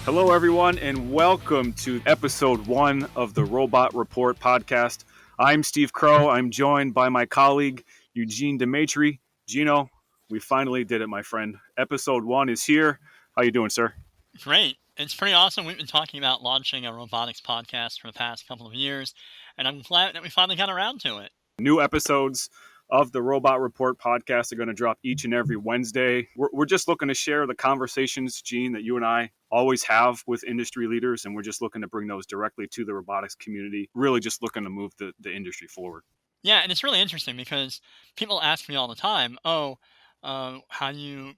Hello, everyone, and welcome to episode 1 of the Robot Report podcast. I'm Steve Crow. I'm joined by my colleague, Eugene Demetri. Gino, we finally did it, my friend. Episode 1 is here. How you doing, sir? Great. It's pretty awesome. We've been talking about launching a robotics podcast for the past couple of years, and I'm glad that we finally got around to it. New episodes of the Robot Report podcast are going to drop each and every Wednesday. We're just looking to share the conversations, Gene, that you and I always have with industry leaders, and we're just looking to bring those directly to the robotics community, really just looking to move the industry forward. Yeah, and it's really interesting because people ask me all the time, how do you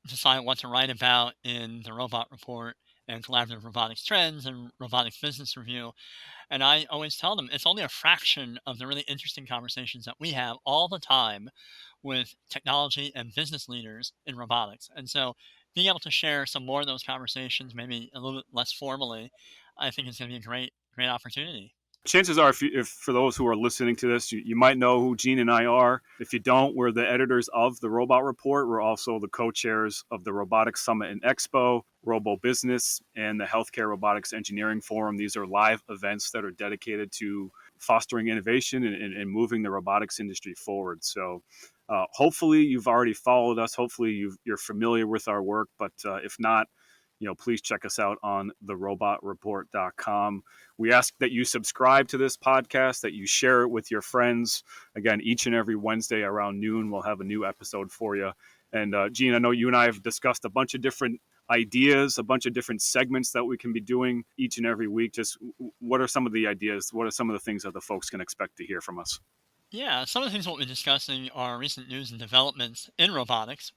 decide what to write about in the Robot Report and Collaborative Robotics Trends and Robotics Business Review? And I always tell them it's only a fraction of the really interesting conversations that we have all the time with technology and business leaders in robotics. And so being able to share some more of those conversations, maybe a little bit less formally, I think is going to be a great opportunity. Chances are, if for those who are listening to this, you might know who Gene and I are. If you don't, we're the editors of the Robot Report. We're also the co-chairs of the Robotics Summit and Expo, Robo Business, and the Healthcare Robotics Engineering Forum. These are live events that are dedicated to fostering innovation and moving the robotics industry forward. So hopefully you've already followed us. Hopefully you're familiar with our work. But if not, please check us out on therobotreport.com. We ask that you subscribe to this podcast, that you share it with your friends. Again, each and every Wednesday around noon, we'll have a new episode for you. And Gene, I know you and I have discussed a bunch of different ideas, a bunch of different segments that we can be doing each and every week. Just what are some of the ideas? What are some of the things that the folks can expect to hear from us? Yeah, some of the things we'll be discussing are recent news and developments in robotics,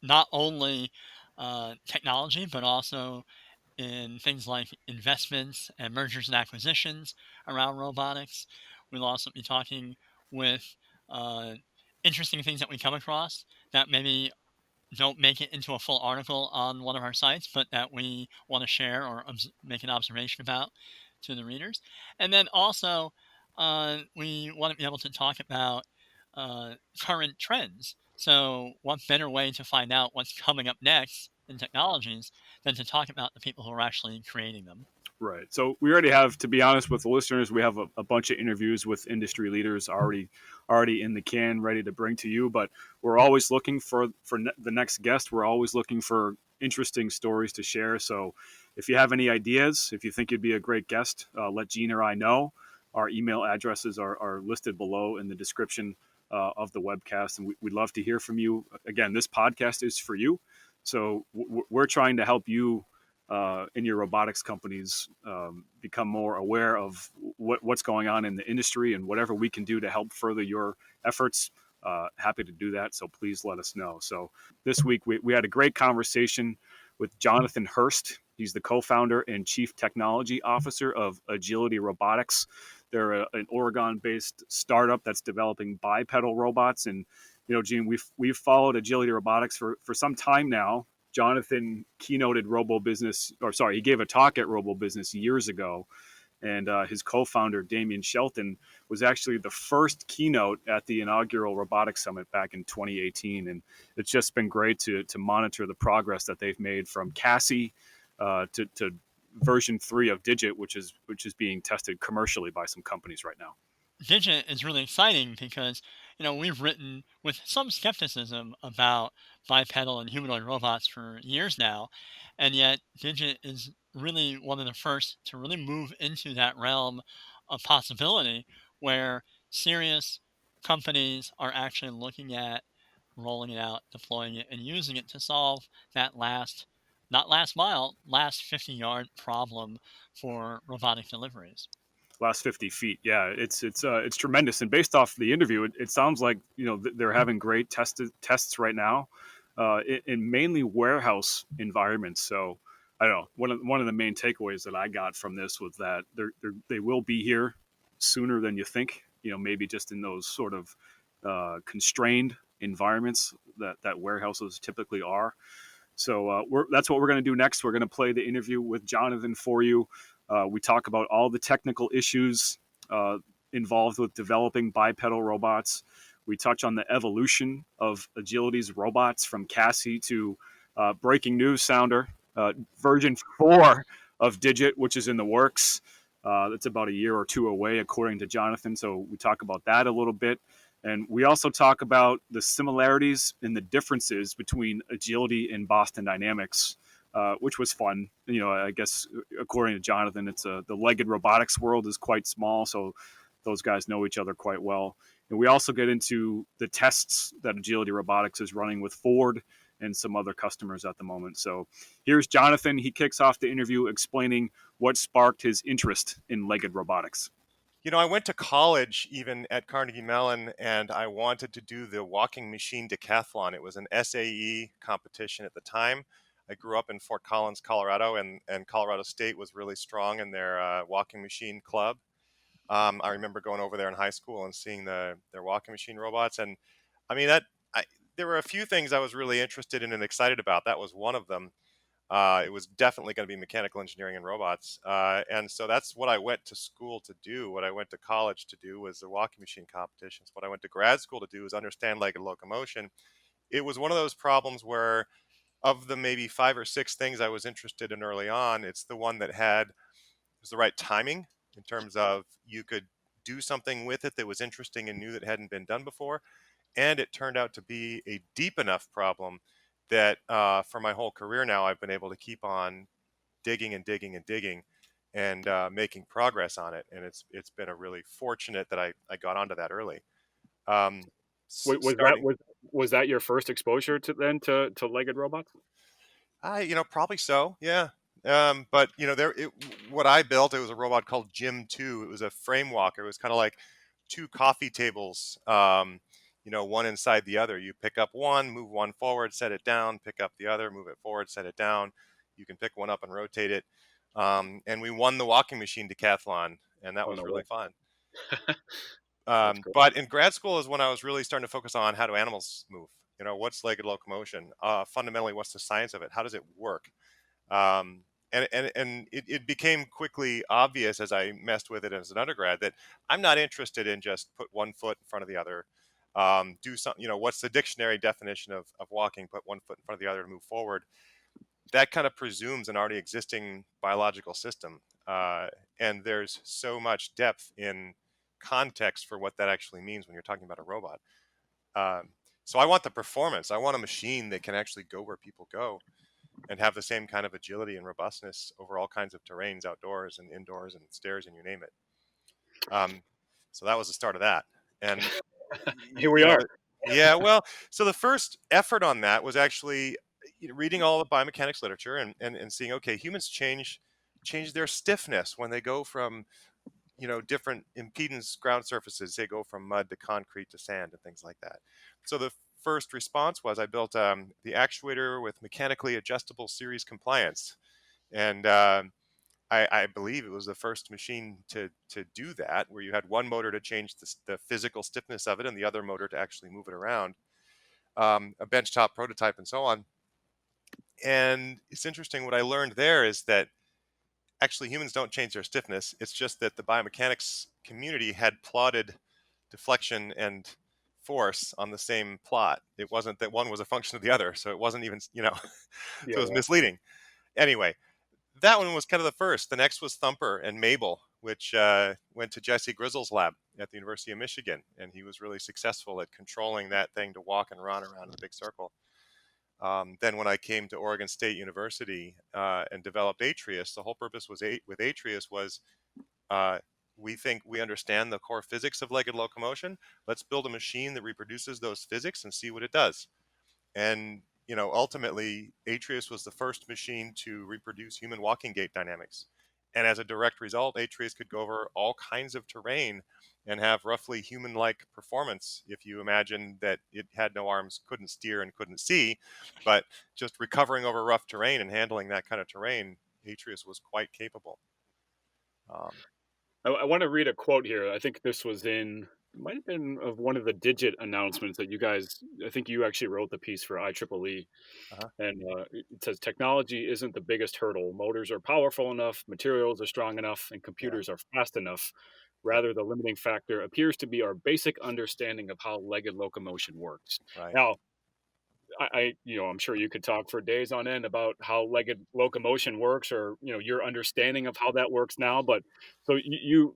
not only technology, but also in things like investments and mergers and acquisitions around robotics. We'll also be talking with uh, interesting things that we come across that maybe don't make it into a full article on one of our sites, but that we want to share or make an observation about to the readers. And then also, we want to be able to talk about current trends. So, what better way to find out what's coming up next in technologies than to talk about the people who are actually creating them? Right. So we already have, to be honest with the listeners, we have a bunch of interviews with industry leaders already in the can, ready to bring to you. But we're always looking for the next guest. We're always looking for interesting stories to share. So if you have any ideas, if you think you'd be a great guest, let Gene or I know. Our email addresses are listed below in the description of the webcast, and we'd love to hear from you. Again, this podcast is for you. So we're trying to help you in your robotics companies become more aware of what's going on in the industry, and whatever we can do to help further your efforts, happy to do that. So please let us know. So this week we had a great conversation with Jonathan Hurst. He's the co-founder and chief technology officer of Agility Robotics. They're an Oregon-based startup that's developing bipedal robots. And Gene, we've followed Agility Robotics for some time now. Jonathan keynoted he gave a talk at Robo Business years ago, and his co-founder Damien Shelton was actually the first keynote at the inaugural Robotics Summit back in 2018, and it's just been great to monitor the progress that they've made from Cassie to version 3 of Digit, which is being tested commercially by some companies right now. Digit is really exciting because, we've written with some skepticism about bipedal and humanoid robots for years now, and yet Digit is really one of the first to really move into that realm of possibility where serious companies are actually looking at rolling it out, deploying it, and using it to solve that not last mile, last 50-yard problem for robotic deliveries. Last 50 feet. Yeah, it's tremendous. And based off the interview, it sounds like they're having great tests right now in mainly warehouse environments. So I don't know. One of the main takeaways that I got from this was that they will be here sooner than you think. Maybe just in those sort of constrained environments that warehouses typically are. So that's what we're going to do next. We're going to play the interview with Jonathan for you. We talk about all the technical issues involved with developing bipedal robots. We touch on the evolution of Agility's robots from Cassie to breaking news sounder. Version 4 of Digit, which is in the works. That's about a year or two away, according to Jonathan. So we talk about that a little bit. And we also talk about the similarities and the differences between agility and Boston Dynamics, which was fun. I guess according to Jonathan, the legged robotics world is quite small, so those guys know each other quite well. And we also get into the tests that Agility Robotics is running with Ford and some other customers at the moment. So here's Jonathan. He kicks off the interview explaining what sparked his interest in legged robotics. I went to college even at Carnegie Mellon, and I wanted to do the walking machine decathlon. It was an SAE competition at the time. I grew up in Fort Collins, Colorado, and Colorado State was really strong in their walking machine club. I remember going over there in high school and seeing their walking machine robots. And I mean, there were a few things I was really interested in and excited about. That was one of them. It was definitely going to be mechanical engineering and robots. And so that's what I went to school to do. What I went to college to do was the walking machine competitions. What I went to grad school to do was understand legged locomotion. It was one of those problems where, of the maybe 5 or 6 things I was interested in early on, it's the one that was the right timing in terms of you could do something with it that was interesting and new that hadn't been done before. And it turned out to be a deep enough problem that for my whole career now, I've been able to keep on digging and digging and digging and making progress on it. And it's been a really fortunate that I got onto that early. Um, Was that Starting, was that your first exposure to legged robots? probably so, yeah. But what I built, it was a robot called Jim 2. It was a frame walker. It was kind of like 2 coffee tables, one inside the other. You pick up one, move one forward, set it down, pick up the other, move it forward, set it down. You can pick one up and rotate it. And we won the walking machine decathlon, and that Oh was no way. really fun. That's great. But in grad school is when I was really starting to focus on how do animals move. What's legged locomotion? Fundamentally, what's the science of it? How does it work? And it became quickly obvious as I messed with it as an undergrad that I'm not interested in just put one foot in front of the other, do something, what's the dictionary definition of walking, put one foot in front of the other to move forward. That kind of presumes an already existing biological system. And there's so much depth in context for what that actually means when you're talking about a robot. So I want the performance. I want a machine that can actually go where people go and have the same kind of agility and robustness over all kinds of terrains, outdoors and indoors and stairs and you name it. So that was the start of that. And, Here we are. yeah, well, so the first effort on that was actually reading all the biomechanics literature and seeing, okay, humans change their stiffness when they go from, different impedance ground surfaces. They go from mud to concrete to sand and things like that. So the first response was I built the actuator with mechanically adjustable series compliance. And I believe it was the first machine to do that, where you had one motor to change the physical stiffness of it and the other motor to actually move it around, a benchtop prototype and so on. And it's interesting, what I learned there is that actually humans don't change their stiffness. It's just that the biomechanics community had plotted deflection and force on the same plot. It wasn't that one was a function of the other, so it wasn't even, so it was Yeah. misleading. Anyway, that one was kind of the first. The next was Thumper and Mabel, which went to Jesse Grizzle's lab at the University of Michigan, and he was really successful at controlling that thing to walk and run around in a big circle. Then when I came to Oregon State University and developed Atreus, the whole purpose with Atreus was we think we understand the core physics of legged locomotion. Let's build a machine that reproduces those physics and see what it does. And ultimately, Atreus was the first machine to reproduce human walking gait dynamics. And as a direct result, Atreus could go over all kinds of terrain and have roughly human-like performance. If you imagine that it had no arms, couldn't steer, and couldn't see, but just recovering over rough terrain and handling that kind of terrain, Atreus was quite capable. I want to read a quote here. I think this was it might have been of one of the Digit announcements that you guys, I think you actually wrote the piece for IEEE. Uh-huh. And it says, technology isn't the biggest hurdle. Motors are powerful enough, materials are strong enough, and Yeah. computers are fast enough. Yep. Rather, the limiting factor appears to be our basic understanding of how legged locomotion works. Right. Now, I'm sure you could talk for days on end about how legged locomotion works, or your understanding of how that works now. But so you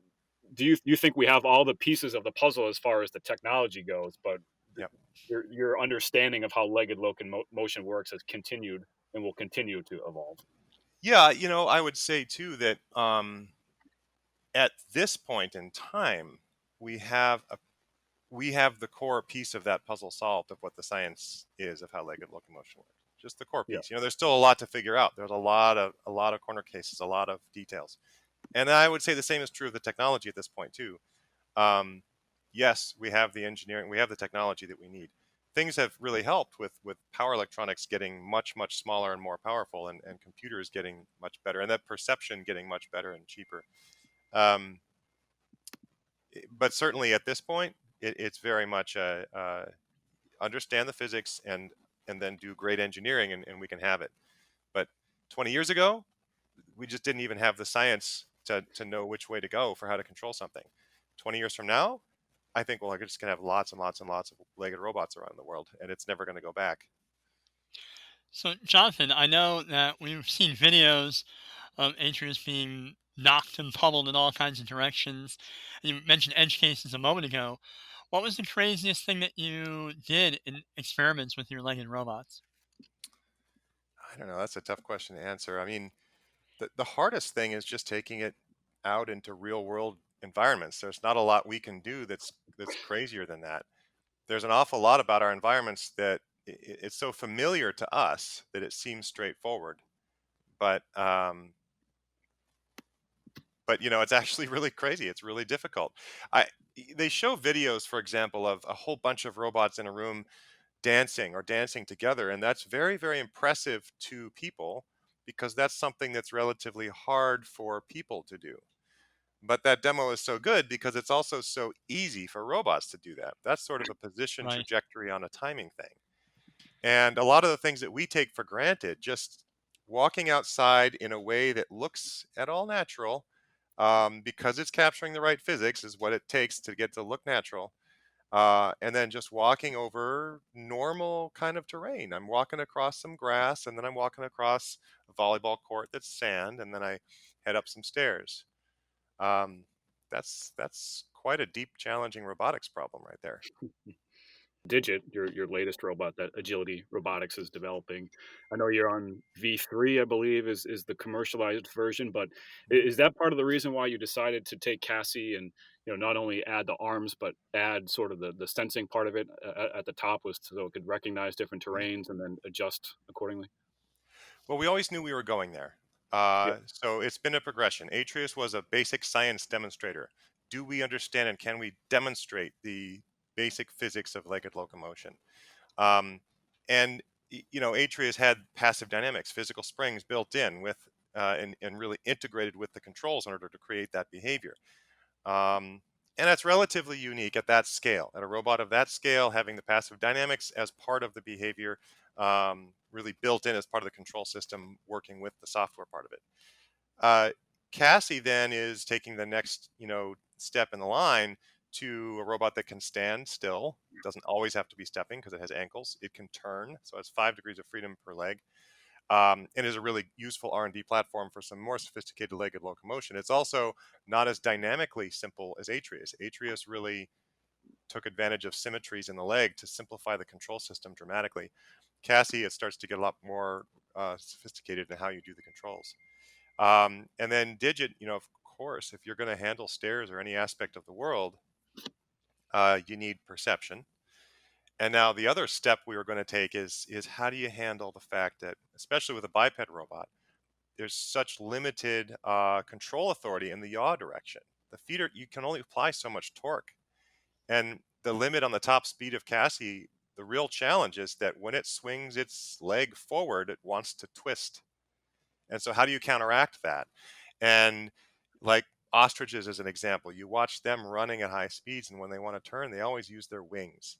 think we have all the pieces of the puzzle as far as the technology goes, but Yep. your understanding of how legged locomotion works has continued and will continue to evolve. Yeah, I would say too that at this point in time, we have the core piece of that puzzle solved of what the science is of how legged locomotion works. Just the core Yeah. piece. There's still a lot to figure out. There's a lot of corner cases, a lot of details. And I would say the same is true of the technology at this point too. Um, yes, we have the engineering, we have the technology that we need. Things have really helped with power electronics getting much, much smaller and more powerful, and computers getting much better, and that perception getting much better and cheaper. Um, but certainly at this point, it's very much understand the physics and then do great engineering, and we can have it. But 20 years ago, we just didn't even have the science to know which way to go for how to control something. 20 years from now, I think we're just going to have lots and lots and lots of legged robots around the world, and it's never going to go back. So, Jonathan, I know that we've seen videos of Atreus being knocked and pummeled in all kinds of directions. And you mentioned edge cases a moment ago. What was the craziest thing that you did in experiments with your legged robots? I don't know. That's a tough question to answer. I mean, the hardest thing is just taking it out into real world environments. There's not a lot we can do that's crazier than that. There's an awful lot about our environments that it's so familiar to us that it seems straightforward. But it's actually really crazy. It's really difficult. They show videos, for example, of a whole bunch of robots in a room dancing together, and that's very, very impressive to people because that's something that's relatively hard for people to do. But that demo is so good because it's also so easy for robots to do that. That's sort of a position Right. trajectory on a timing thing. And a lot of the things that we take for granted, just walking outside in a way that looks at all natural, because it's capturing the right physics, is what it takes to get to look natural. And then just walking over normal kind of terrain. I'm walking across some grass, and then I'm walking across a volleyball court that's sand, and then I head up some stairs. Um, that's quite a deep, challenging robotics problem right there. Digit, your latest robot that Agility Robotics is developing. I know you're on V3, I believe, is the commercialized version, but is that part of the reason why you decided to take Cassie and not only add the arms but add sort of the sensing part of it at the top, was so it could recognize different terrains and then adjust accordingly? Well, we always knew we were going there. Yeah. So it's been a progression. Atreus was a basic science demonstrator. Do we understand and can we demonstrate the basic physics of legged locomotion? Um, and Atreus had passive dynamics, physical springs built in with and really integrated with the controls in order to create that behavior. And that's relatively unique at that scale. At a robot of that scale, having the passive dynamics as part of the behavior, really built in as part of the control system, working with the software part of it. Uh, Cassie then is taking the next, step in the line to a robot that can stand still. It doesn't always have to be stepping because it has ankles. It can turn, so it's 5 degrees of freedom per leg, and is a really useful R&D platform for some more sophisticated legged locomotion. It's also not as dynamically simple as Atreus. Atreus really took advantage of symmetries in the leg to simplify the control system dramatically. Cassie, it starts to get a lot more sophisticated in how you do the controls. And then Digit, of course, if you're going to handle stairs or any aspect of the world, you need perception. And now the other step we were going to take is how do you handle the fact that, especially with a biped robot, there's such limited control authority in the yaw direction. The feeder, you can only apply so much torque. And the limit on the top speed of Cassie, the real challenge is that when it swings its leg forward, it wants to twist. And so how do you counteract that? And like ostriches as an example, you watch them running at high speeds, and when they want to turn, they always use their wings.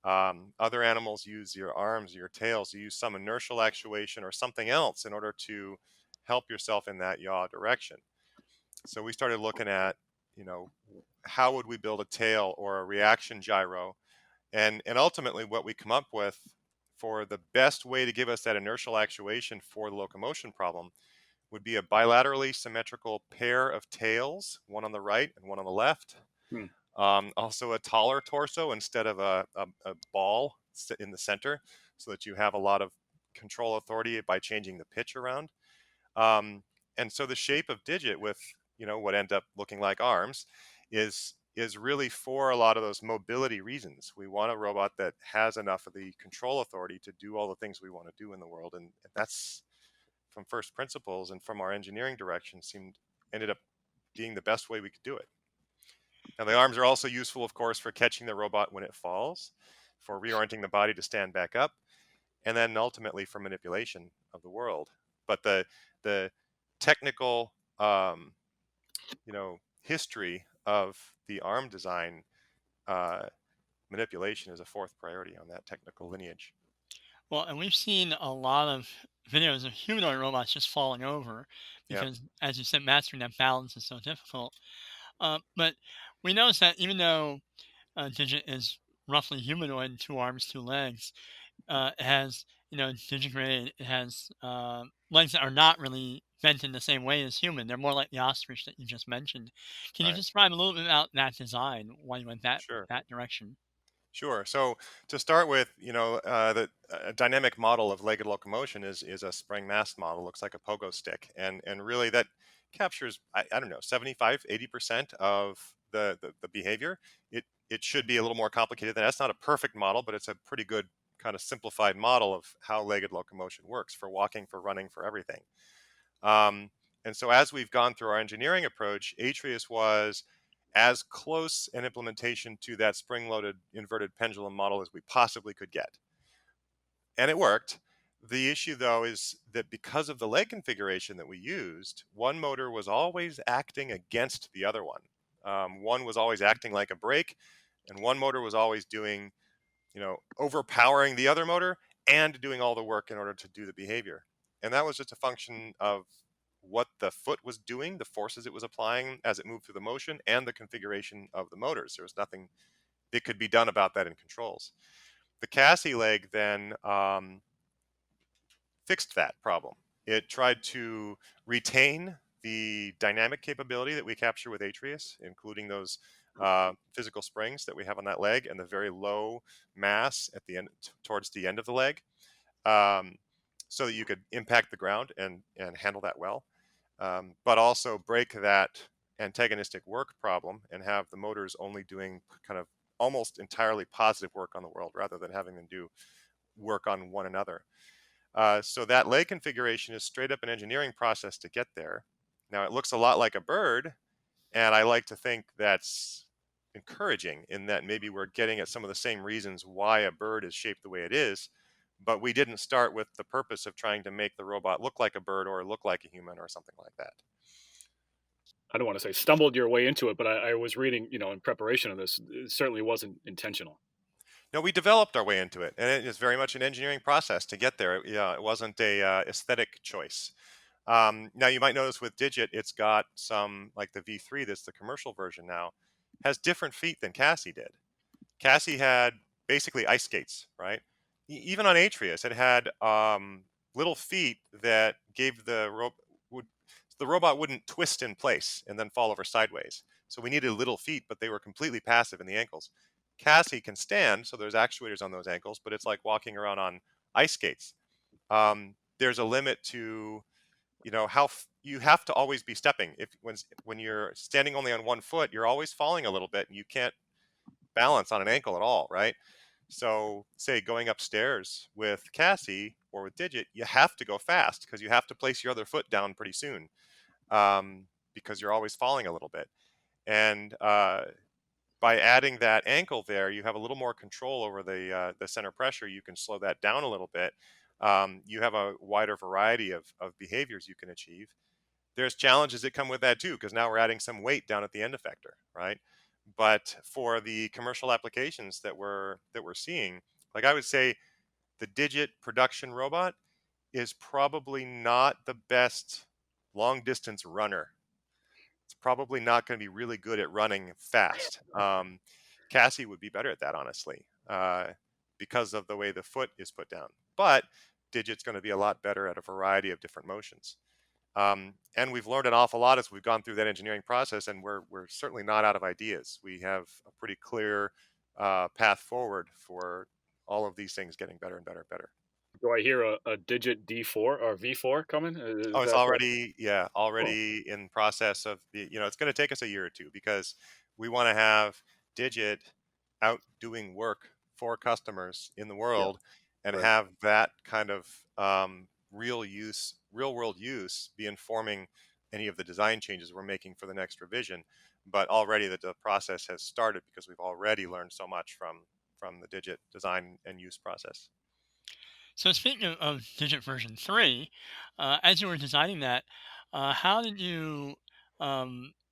Other animals use your arms, your tails. You use some inertial actuation or something else in order to help yourself in that yaw direction. So we started looking at, how would we build a tail or a reaction gyro, and ultimately what we come up with for the best way to give us that inertial actuation for the locomotion problem would be a bilaterally symmetrical pair of tails, one on the right and one on the left. Also a taller torso instead of a ball in the center, so that you have a lot of control authority by changing the pitch around. And so the shape of Digit with, what end up looking like arms is really for a lot of those mobility reasons. We want a robot that has enough of the control authority to do all the things we want to do in the world. And that's from first principles and from our engineering direction ended up being the best way we could do it. Now, the arms are also useful, of course, for catching the robot when it falls, for reorienting the body to stand back up, and then ultimately for manipulation of the world. But the technical, history of the arm design, manipulation is a fourth priority on that technical lineage. Well, and we've seen a lot of videos of humanoid robots just falling over Yep. because, as you said, mastering that balance is so difficult. But we noticed that even though Digit is roughly humanoid, 2 arms, 2 legs, it has, digigrade. It has legs that are not really bent in the same way as human. They're more like the ostrich that you just mentioned. Can you Right. describe a little bit about that design, why you went Sure. that direction? Sure. So to start with, the dynamic model of legged locomotion is a spring mast model. Looks like a pogo stick, and really that captures, I don't know, 75, 80% of the behavior. It should be a little more complicated than that. It's not a perfect model, but it's a pretty good kind of simplified model of how legged locomotion works for walking, for running, for everything. And so as we've gone through our engineering approach, Atreus was as close an implementation to that spring-loaded inverted pendulum model as we possibly could get. And it worked. The issue, though, is that because of the leg configuration that we used, one motor was always acting against the other one. One was always acting like a brake, and one motor was always doing, overpowering the other motor and doing all the work in order to do the behavior. And that was just a function of what the foot was doing, the forces it was applying as it moved through the motion, and the configuration of the motors. There was nothing that could be done about that in controls. The Cassie leg then fixed that problem. It tried to retain the dynamic capability that we capture with Atreus, including those physical springs that we have on that leg and the very low mass at the end, towards the end of the leg, so that you could impact the ground and handle that well. But also break that antagonistic work problem and have the motors only doing kind of almost entirely positive work on the world rather than having them do work on one another. So that leg configuration is straight up an engineering process to get there. Now it looks a lot like a bird, and I like to think that's encouraging in that maybe we're getting at some of the same reasons why a bird is shaped the way it is, but we didn't start with the purpose of trying to make the robot look like a bird or look like a human or something like that. I don't want to say stumbled your way into it, but I was reading, in preparation of this, it certainly wasn't intentional. No, we developed our way into it, and it is very much an engineering process to get there. Yeah, it wasn't a aesthetic choice. Now you might notice with Digit, it's got some, like the V3, that's the commercial version now, has different feet than Cassie did. Cassie had basically ice skates, right? Even on Atreus, it had little feet that gave the robot wouldn't twist in place and then fall over sideways. So we needed little feet, but they were completely passive in the ankles. Cassie can stand, so there's actuators on those ankles, but it's like walking around on ice skates. There's a limit to, how you have to always be stepping. When you're standing only on one foot, you're always falling a little bit, and you can't balance on an ankle at all, right? So, say going upstairs with Cassie or with Digit, you have to go fast because you have to place your other foot down pretty soon, because you're always falling a little bit. And by adding that ankle there, you have a little more control over the center pressure. You can slow that down a little bit. You have a wider variety of behaviors you can achieve. There's challenges that come with that too, because now we're adding some weight down at the end effector, right? But for the commercial applications that we're seeing, like I would say, the Digit production robot is probably not the best long distance runner. It's probably not going to be really good at running fast. Cassie would be better at that, honestly, because of the way the foot is put down. but Digit's going to be a lot better at a variety of different motions. And we've learned an awful lot as we've gone through that engineering process, and we're certainly not out of ideas. We have a pretty clear path forward for all of these things getting better and better and better. Do I hear a Digit D4 or V4 coming? Oh, Is it's that already, yeah, cool? already in process of it's going to take us a year or two because we want to have Digit out doing work for customers in the Yeah, world and right. have that kind of real world use be informing any of the design changes we're making for the next revision. But already the process has started because we've already learned so much from the Digit design and use process. So speaking of Digit version 3, as you were designing that, how did you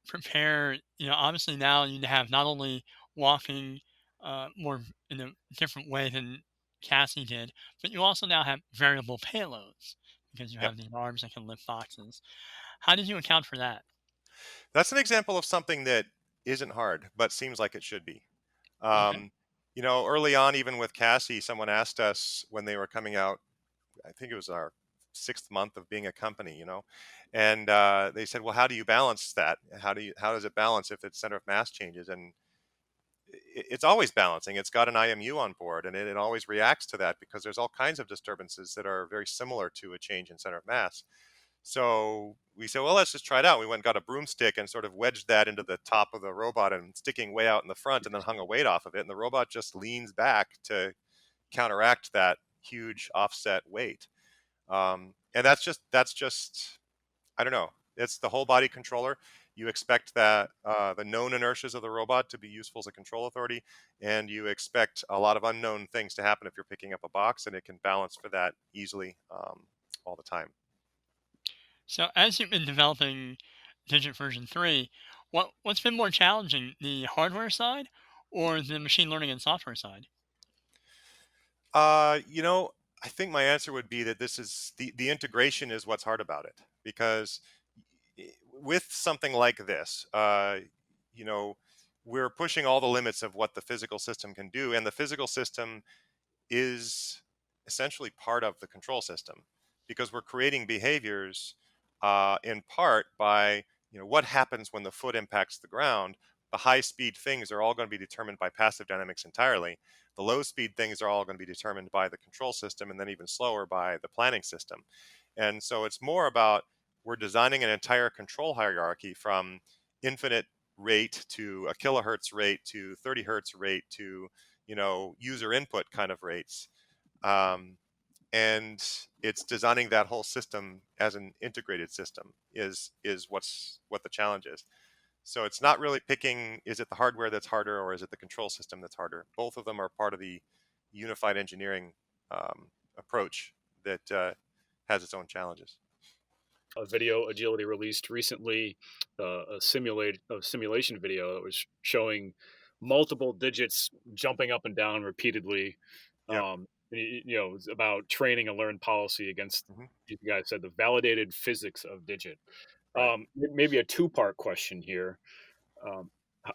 prepare? Obviously now you have not only walking more in a different way than Cassie did, but you also now have variable payloads because you Yep. have these arms that can lift boxes. How did you account for that? That's an example of something that isn't hard, but seems like it should be. Okay. Um, early on, even with Cassie, someone asked us when they were coming out, I think it was our 6th month of being a company, and they said, well, how do you balance that? How does it balance if its center of mass changes? And it's always balancing. It's got an IMU on board, and it always reacts to that because there's all kinds of disturbances that are very similar to a change in center of mass. So we said, well, let's just try it out. We went and got a broomstick and sort of wedged that into the top of the robot and sticking way out in the front, and then hung a weight off of it. And the robot just leans back to counteract that huge offset weight. And that's just I don't know. It's the whole body controller. You expect that the known inertias of the robot to be useful as a control authority, and you expect a lot of unknown things to happen if you're picking up a box, and it can balance for that easily all the time. So as you've been developing Digit version 3, what's been more challenging, the hardware side or the machine learning and software side? Uh, you know, I think my answer would be that this is the integration is what's hard about it because with something like this, you know, we're pushing all the limits of what the physical system can do, and the physical system is essentially part of the control system because we're creating behaviors in part by what happens when the foot impacts the ground. The high speed things are all going to be determined by passive dynamics entirely. The low speed things are all going to be determined by the control system, and then even slower by the planning system. And so it's more about we're designing an entire control hierarchy from infinite rate to a kilohertz rate to 30 hertz rate to user input kind of rates. um, and it's designing that whole system as an integrated system is what the challenge is. So it's not really picking, is it the hardware that's harder or is it the control system that's harder? Both of them are part of the unified engineering approach that has its own challenges. A video Agility released recently, a simulation video that was showing multiple digits jumping up and down repeatedly. Yep. It was about training a learned policy against, Hmm. you guys said, the validated physics of Digit. Right. Maybe a two-part question here.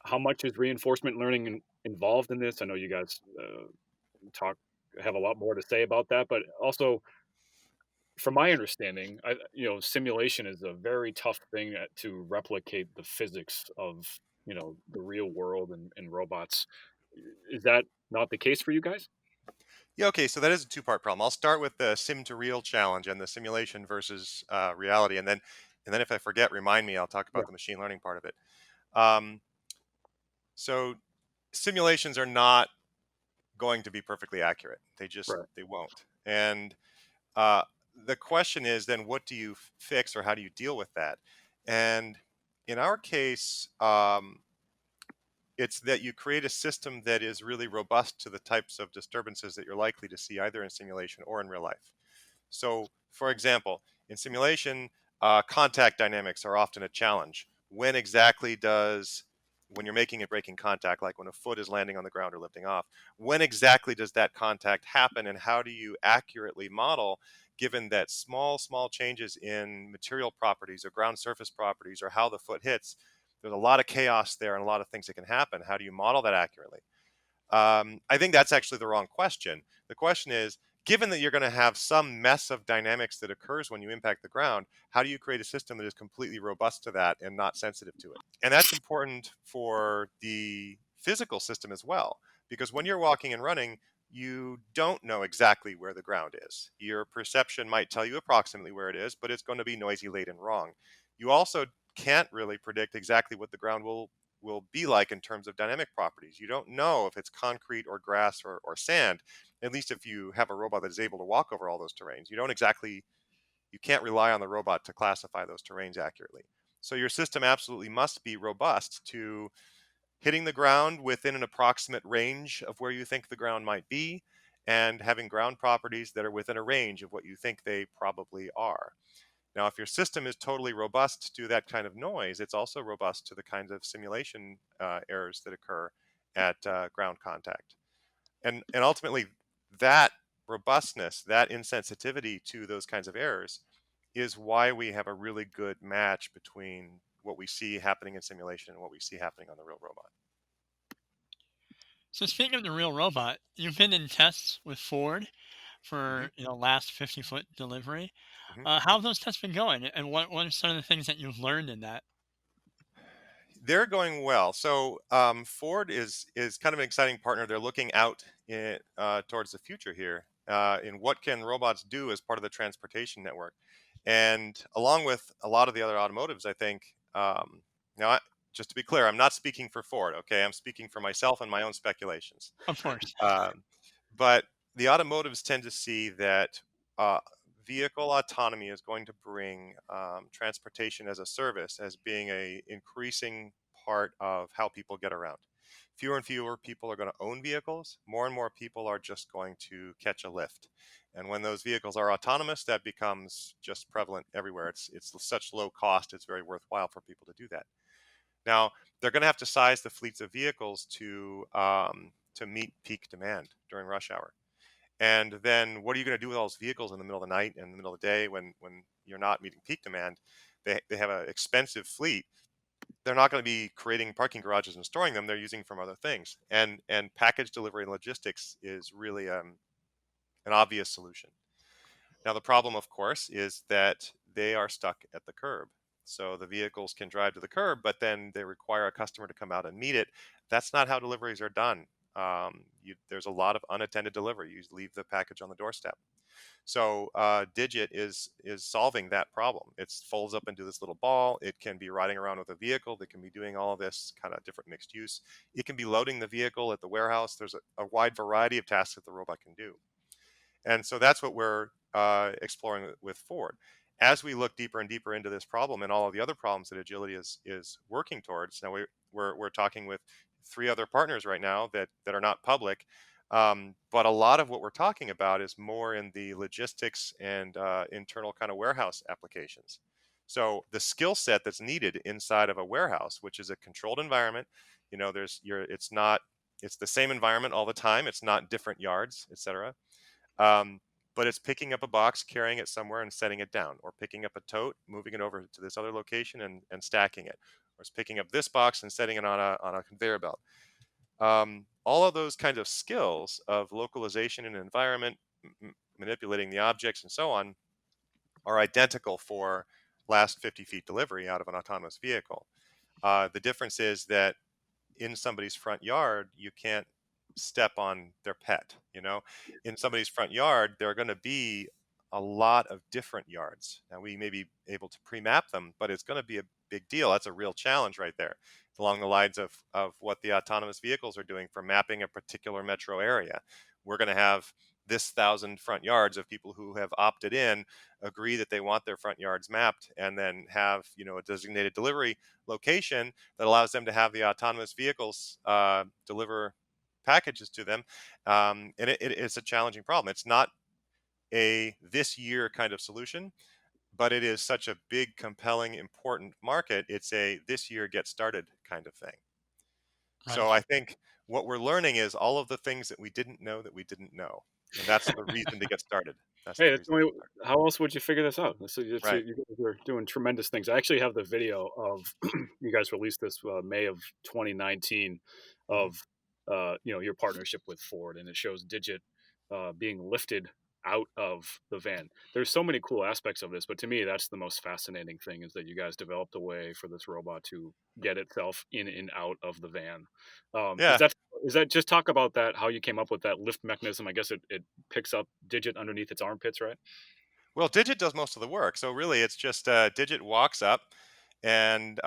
How much is reinforcement learning involved in this? I know you guys talk have a lot more to say about that, but also, from my understanding, simulation is a very tough thing to replicate the physics of the real world and robots. Is that not the case for you guys? Yeah, okay, so that is a two-part problem. I'll start with the sim to real challenge and the simulation versus reality, and then if I forget, remind me. I'll talk Yeah, about the machine learning part of it. Um, so simulations are not going to be perfectly accurate. right. They won't. And uh, the question is then, what do you fix or how do you deal with that? And in our case, it's that you create a system that is really robust to the types of disturbances that you're likely to see either in simulation or in real life. So, for example, in simulation, contact dynamics are often a challenge. When you're making and breaking contact, like when a foot is landing on the ground or lifting off, when exactly does that contact happen, and how do you accurately model, given that small changes in material properties or ground surface properties or how the foot hits, there's a lot of chaos there and a lot of things that can happen. How do you model that accurately? I think that's actually the wrong question. The question is, given that you're going to have some mess of dynamics that occurs when you impact the ground, how do you create a system that is completely robust to that and not sensitive to it? And that's important for the physical system as well, because when you're walking and running, you don't know exactly where the ground is. Your perception might tell you approximately where it is, but it's going to be noisy, late, and wrong. You also can't really predict exactly what the ground will be like in terms of dynamic properties. You don't know if it's concrete or grass or sand, at least if you have a robot that is able to walk over all those terrains. You can't rely on the robot to classify those terrains accurately. So your system absolutely must be robust to hitting the ground within an approximate range of where you think the ground might be, and having ground properties that are within a range of what you think they probably are. Now, if your system is totally robust to that kind of noise, it's also robust to the kinds of simulation errors that occur at ground contact. And ultimately, that robustness, that insensitivity to those kinds of errors is why we have a really good match between what we see happening in simulation and what we see happening on the real robot. So speaking of the real robot, you've been in tests with Ford Mm-hmm. for last 50-foot delivery. Mm-hmm. How have those tests been going, and what are some of the things that you've learned in that? They're going well. So Ford is kind of an exciting partner. They're looking out towards the future here in what can robots do as part of the transportation network, and along with a lot of the other automotives, I think. Now, just to be clear, I'm not speaking for Ford. Okay, I'm speaking for myself and my own speculations. Of course, Um, but the automotives tend to see that uh, vehicle autonomy is going to bring transportation as a service as being a increasing part of how people get around. Fewer and fewer people are going to own vehicles. More and more people are just going to catch a lift. And when those vehicles are autonomous, that becomes just prevalent everywhere. It's such low cost, it's very worthwhile for people to do that. Now, they're going to have to size the fleets of vehicles to meet peak demand during rush hour. And then what are you going to do with all those vehicles in the middle of the night and in the middle of the day when you're not meeting peak demand? They have an expensive fleet. They're not going to be creating parking garages and storing them. They're using from other things. And package delivery and logistics is really an obvious solution. Now, the problem, of course, is that they are stuck at the curb. So the vehicles can drive to the curb, but then they require a customer to come out and meet it. That's not how deliveries are done. There's a lot of unattended delivery. You leave the package on the doorstep. So Digit is solving that problem. It folds up into this little ball. It can be riding around with a vehicle. It can be doing all of this kind of different mixed use. It can be loading the vehicle at the warehouse. There's a wide variety of tasks that the robot can do. And so that's what we're exploring with Ford. As we look deeper and deeper into this problem and all of the other problems that agility is working towards, now we're talking with 3 other partners right now that are not public, but a lot of what we're talking about is more in the logistics and internal kind of warehouse applications. So the skill set that's needed inside of a warehouse, which is a controlled environment, it's the same environment all the time. It's not different yards, etc. But it's picking up a box, carrying it somewhere and setting it down, or picking up a tote, moving it over to this other location and stacking it, or it's picking up this box and setting it on a conveyor belt. All of those kinds of skills of localization and environment, manipulating the objects and so on, are identical for last 50 feet delivery out of an autonomous vehicle. The difference is that in somebody's front yard, you can't step on their pet. In somebody's front yard, there are going to be a lot of different yards. Now, we may be able to pre-map them, but it's going to be a big deal. That's a real challenge right there, along the lines of what the autonomous vehicles are doing for mapping a particular metro area. We're going to have this 1,000 front yards of people who have opted in, agree that they want their front yards mapped, and then have a designated delivery location that allows them to have the autonomous vehicles deliver packages to them. And it's a challenging problem. It's not a this year kind of solution, but it is such a big, compelling, important market. It's a this year get started kind of thing. right? So I think what we're learning is all of the things that we didn't know that we didn't know. And that's the reason to get started. That's Hey, the that's reason the to only, get started. how else would you figure this out? Right. You guys are doing tremendous things. I actually have the video of you guys released this May of 2019 Mm-hmm. of your partnership with Ford, and it shows Digit being lifted out of the van. There's so many cool aspects of this, but to me, that's the most fascinating thing is that you guys developed a way for this robot to get itself in and out of the van. Yeah. Is that just talk about that, how you came up with that lift mechanism? I guess it picks up Digit underneath its armpits, right? Well, Digit does most of the work. So really, it's just Digit walks up, and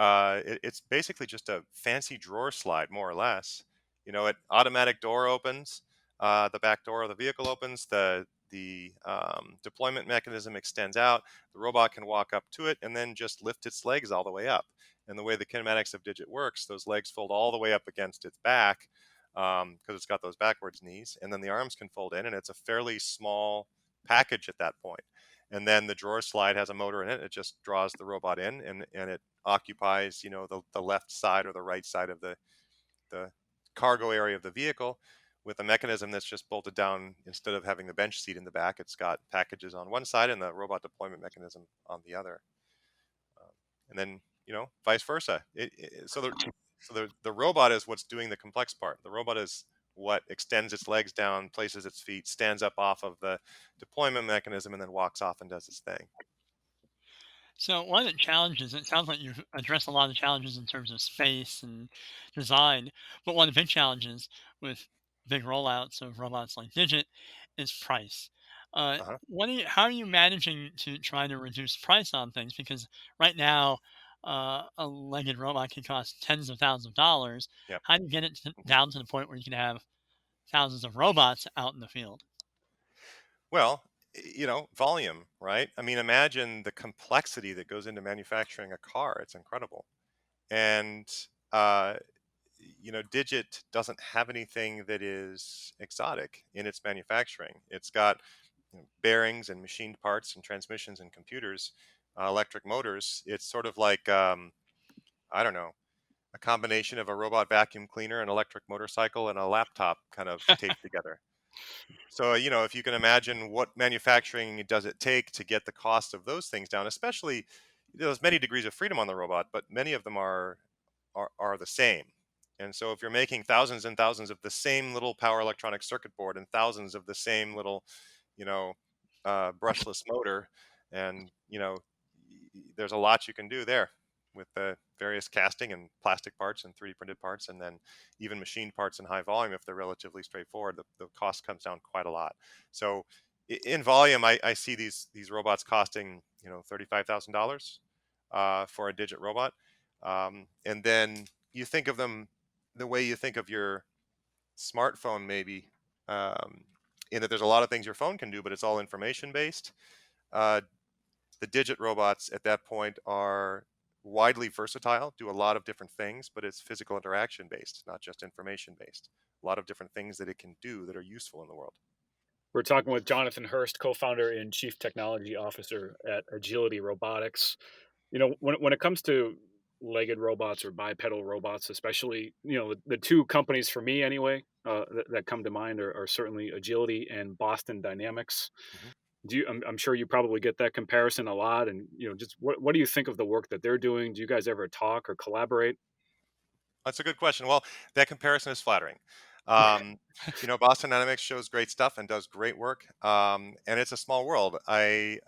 it's basically just a fancy drawer slide, more or less. It automatic door opens, the back door of the vehicle opens, the deployment mechanism extends out. The robot can walk up to it and then just lift its legs all the way up. And the way the kinematics of Digit works, those legs fold all the way up against its back because it's got those backwards knees, and then the arms can fold in, and it's a fairly small package at that point. And then the drawer slide has a motor in it. It just draws the robot in, and it occupies, the left side or the right side of the cargo area of the vehicle with a mechanism that's just bolted down. Instead of having the bench seat in the back, it's got packages on one side and the robot deployment mechanism on the other. And then, vice versa. So the robot is what's doing the complex part. The robot is what extends its legs down, places its feet, stands up off of the deployment mechanism, and then walks off and does its thing. So one of the challenges, it sounds like you've addressed a lot of challenges in terms of space and design, but one of the big challenges with big rollouts of robots like Digit is price. Uh-huh. How are you managing to try to reduce price on things? Because right now, a legged robot can cost tens of thousands of dollars. Yep. How do you get it down to the point where you can have thousands of robots out in the field? Well, volume, right? I mean, imagine the complexity that goes into manufacturing a car. It's incredible. And, uh, Digit doesn't have anything that is exotic in its manufacturing. It's got bearings and machined parts and transmissions and computers, electric motors. It's sort of like, I don't know, a combination of a robot vacuum cleaner, an electric motorcycle, and a laptop kind of taped together. So, if you can imagine what manufacturing does it take to get the cost of those things down, especially there's many degrees of freedom on the robot, but many of them are the same. And so if you're making thousands and thousands of the same little power electronic circuit board and thousands of the same little, you know, brushless motor, and there's a lot you can do there with the various casting and plastic parts and 3D printed parts, and then even machined parts in high volume. If they're relatively straightforward, the cost comes down quite a lot. So in volume, I see these robots costing $35,000 for a Digit robot, and then you think of them the way you think of your smartphone, maybe, in that there's a lot of things your phone can do, but it's all information based. Uh, the Digit robots at that point are widely versatile, do a lot of different things, but it's physical interaction based, not just information based. A lot of different things that it can do that are useful in the world. We're talking with Jonathan Hurst, co-founder and chief technology officer at Agility Robotics. When it comes to legged robots or bipedal robots, especially, the two companies for me anyway that come to mind are certainly Agility and Boston Dynamics. Mhm. I'm sure you probably get that comparison a lot, and just what do you think of the work that they're doing? Do you guys ever talk or collaborate? That's a good question. Well, that comparison is flattering. Um, Boston Dynamics shows great stuff and does great work, and it's a small world. A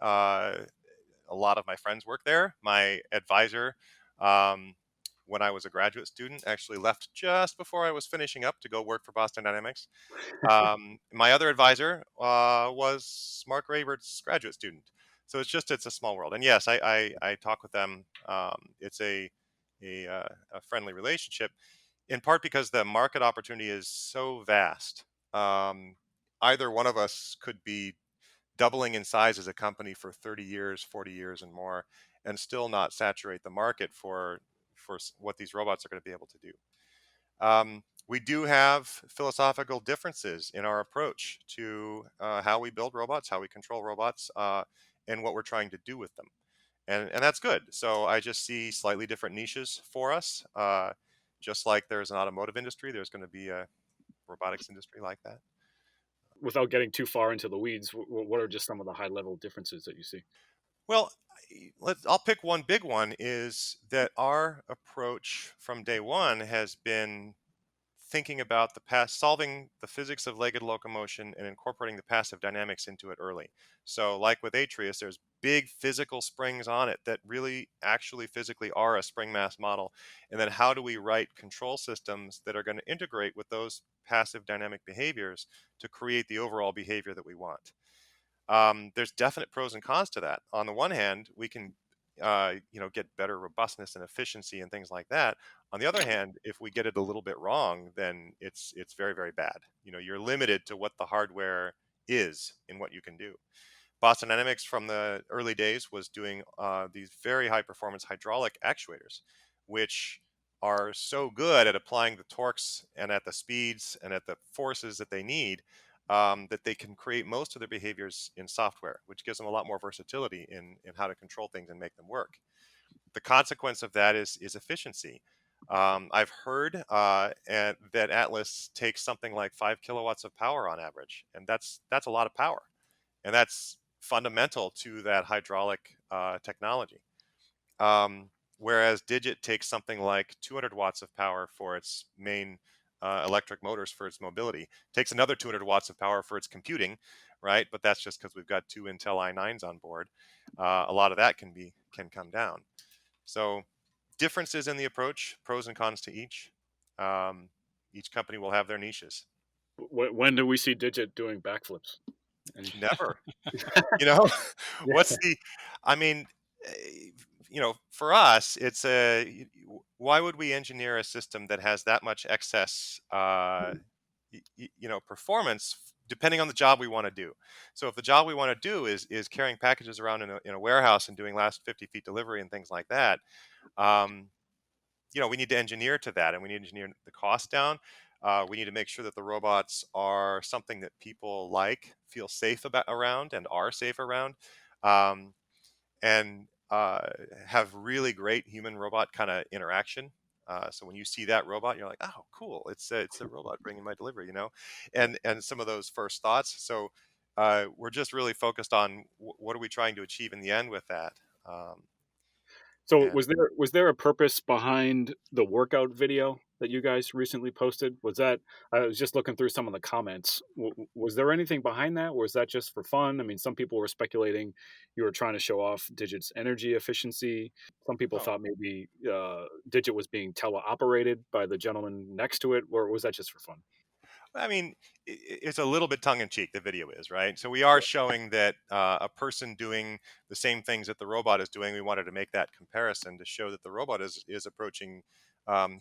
lot of my friends work there. My advisor, um, when I was a graduate student, actually left just before I was finishing up to go work for Boston Dynamics. My other advisor was Mark Raybert's graduate student. So it's a small world. And yes, I talk with them. It's a friendly relationship, in part because the market opportunity is so vast. Either one of us could be doubling in size as a company for 30 years, 40 years, and more, and still not saturate the market for what these robots are going to be able to do. We do have philosophical differences in our approach to how we build robots, how we control robots, and what we're trying to do with them. And that's good. So I just see slightly different niches for us. Just like there's an automotive industry, there's going to be a robotics industry like that. Without getting too far into the weeds, what are just some of the high level differences that you see? Well, I'll pick one big one is that our approach from day one has been thinking about the past, solving the physics of legged locomotion and incorporating the passive dynamics into it early. So like with Atreus, there's big physical springs on it that really actually physically are a spring mass model. And then how do we write control systems that are going to integrate with those passive dynamic behaviors to create the overall behavior that we want? There's definite pros and cons to that. On the one hand, we can get better robustness and efficiency and things like that. On the other hand, if we get it a little bit wrong, then it's very, very bad. You're limited to what the hardware is and what you can do. Boston Dynamics from the early days was doing these very high performance hydraulic actuators, which are so good at applying the torques and at the speeds and at the forces that they need, that they can create most of their behaviors in software, which gives them a lot more versatility in how to control things and make them work. The consequence of that is efficiency. I've heard that Atlas takes something like 5 kilowatts of power on average, and that's a lot of power, and that's fundamental to that hydraulic technology. Whereas Digit takes something like 200 watts of power for its main electric motors for its mobility, takes another 200 watts of power for its computing, right? But that's just because we've got two Intel i9s on board. A lot of that can come down. So differences in the approach, pros and cons to each. Each company will have their niches. When do we see Digit doing backflips? Never. You know, what's the? I mean, for us, it's why would we engineer a system that has that much excess, performance, depending on the job we want to do? So if the job we want to do is carrying packages around in a warehouse and doing last 50 feet delivery and things like that, we need to engineer to that, and we need to engineer the cost down. We need to make sure that the robots are something that people like, feel safe around, and are safe around, um, and have really great human-robot kind of interaction. So when you see that robot, you're like, "Oh, cool! It's a robot bringing my delivery," and some of those first thoughts. So we're just really focused on what are we trying to achieve in the end with that. So And was there a purpose behind the workout video that you guys recently posted? Was that, I was just looking through some of the comments. Was there anything behind that, or was that just for fun? I mean, some people were speculating you were trying to show off Digit's energy efficiency. Some people oh, thought maybe Digit was being teleoperated by the gentleman next to it, or was that just for fun? I mean, it's a little bit tongue in cheek, the video is, right? So we are showing that a person doing the same things that the robot is doing. We wanted to make that comparison to show that the robot is approaching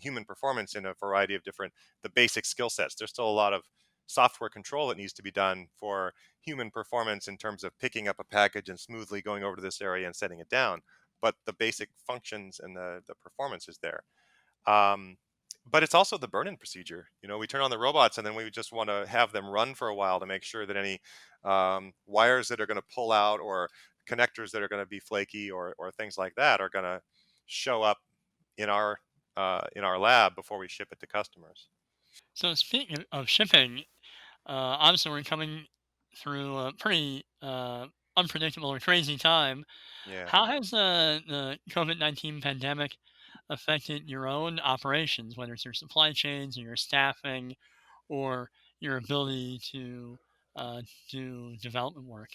human performance in a variety of the basic skill sets. There's still a lot of software control that needs to be done for human performance in terms of picking up a package and smoothly going over to this area and setting it down. But the basic functions and the performance is there. Um, but it's also the burn-in procedure. We turn on the robots and then we just want to have them run for a while to make sure that any wires that are going to pull out or connectors that are going to be flaky or things like that are going to show up in our lab before we ship it to customers. So speaking of shipping, obviously we're coming through a pretty unpredictable or crazy time. Yeah. How has the COVID-19 pandemic affected your own operations, whether it's your supply chains or your staffing or your ability to uh, do development work?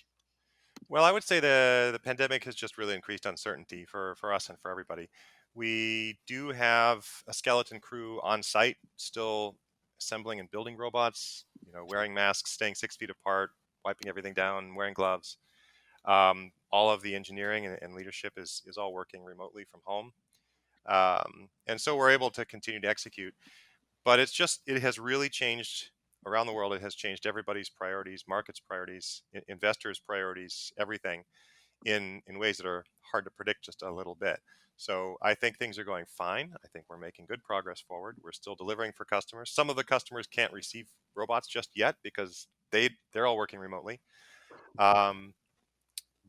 Well, I would say the pandemic has just really increased uncertainty for us and for everybody. We do have a skeleton crew on site, still assembling and building robots. Wearing masks, staying 6 feet apart, wiping everything down, wearing gloves. All of the engineering and leadership is all working remotely from home, and so we're able to continue to execute. But it has really changed around the world. It has changed everybody's priorities, markets priorities, investors priorities, everything in ways that are hard to predict just a little bit. So I think things are going fine. I think we're making good progress forward. We're still delivering for customers. Some of the customers can't receive robots just yet because they're all working remotely. Um,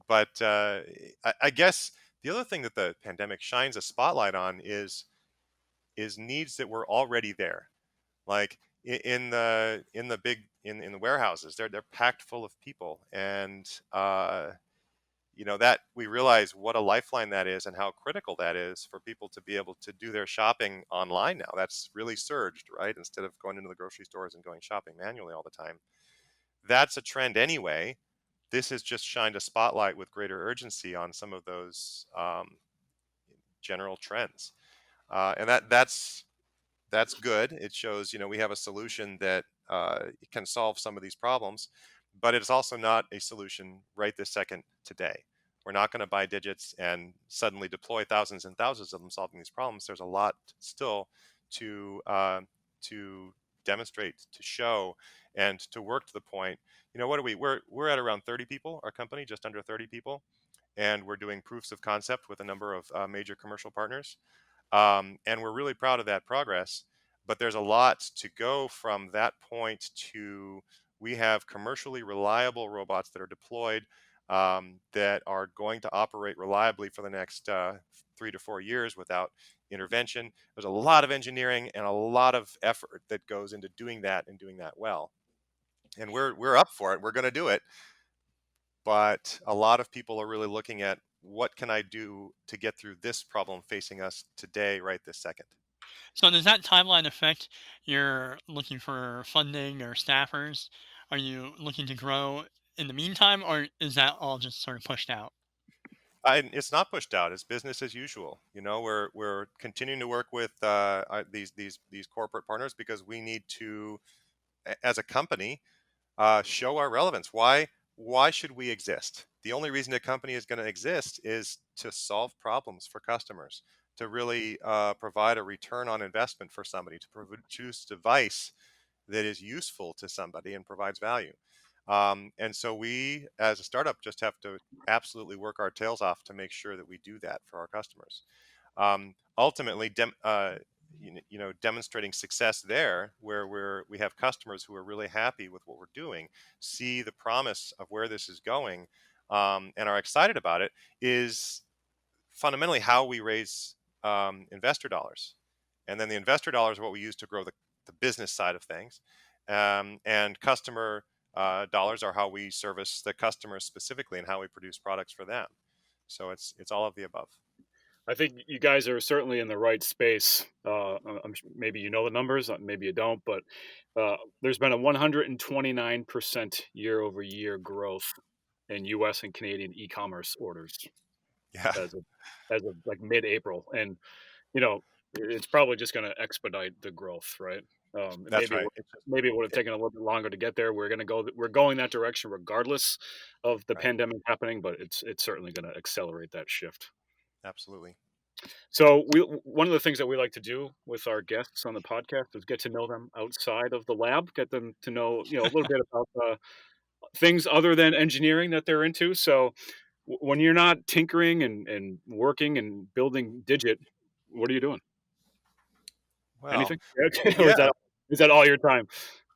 but I guess the other thing that the pandemic shines a spotlight on is needs that were already there. Like in the warehouses, they're packed full of people, and that we realize what a lifeline that is and how critical that is for people to be able to do their shopping online now. That's really surged, right? Instead of going into the grocery stores and going shopping manually all the time. That's a trend anyway. This has just shined a spotlight with greater urgency on some of those general trends, and that's good. It shows we have a solution that can solve some of these problems, but it's also not a solution right this second today. We're not going to buy digits and suddenly deploy thousands and thousands of them solving these problems. There's a lot still to demonstrate, to show, and to work to the point. What are we? We're at around 30 people. Our company, just under 30 people, and we're doing proofs of concept with a number of major commercial partners. And we're really proud of that progress. But there's a lot to go from that point to we have commercially reliable robots that are deployed, that are going to operate reliably for the next 3 to 4 years without intervention. There's a lot of engineering and a lot of effort that goes into doing that and doing that well. And we're up for it. We're going to do it. But a lot of people are really looking at what can I do to get through this problem facing us today, right this second. So does that timeline affect your looking for funding or staffers? Are you looking to grow in the meantime, or is that all just sort of pushed out? It's not pushed out. It's business as usual. We're continuing to work with these corporate partners because we need to, as a company, show our relevance. Why should we exist? The only reason a company is going to exist is to solve problems for customers, to really provide a return on investment for somebody, to produce a device that is useful to somebody and provides value. And so we, as a startup, just have to absolutely work our tails off to make sure that we do that for our customers. Ultimately, demonstrating success there, where we have customers who are really happy with what we're doing, see the promise of where this is going, and are excited about it, is fundamentally how we raise investor dollars. And then the investor dollars are what we use to grow the business side of things, and customer dollars are how we service the customers specifically and how we produce products for them. So it's all of the above. I think you guys are certainly in the right space. Maybe you know the numbers, maybe you don't, but there's been a 129% year over year growth in U.S. and Canadian e-commerce orders Yeah, as of like mid-April, and you know it's probably just going to expedite the growth, right? And that's right. It's just, maybe it would have taken a little bit longer to get there. We're going that direction regardless of the right. pandemic happening, but it's certainly going to accelerate that shift. Absolutely. So one of the things that we like to do with our guests on the podcast is get to know them outside of the lab, get them to know a little bit about things other than engineering that they're into. So when you're not tinkering and working and building Digit, what are you doing? Well, Anything? Or yeah. is that all your time?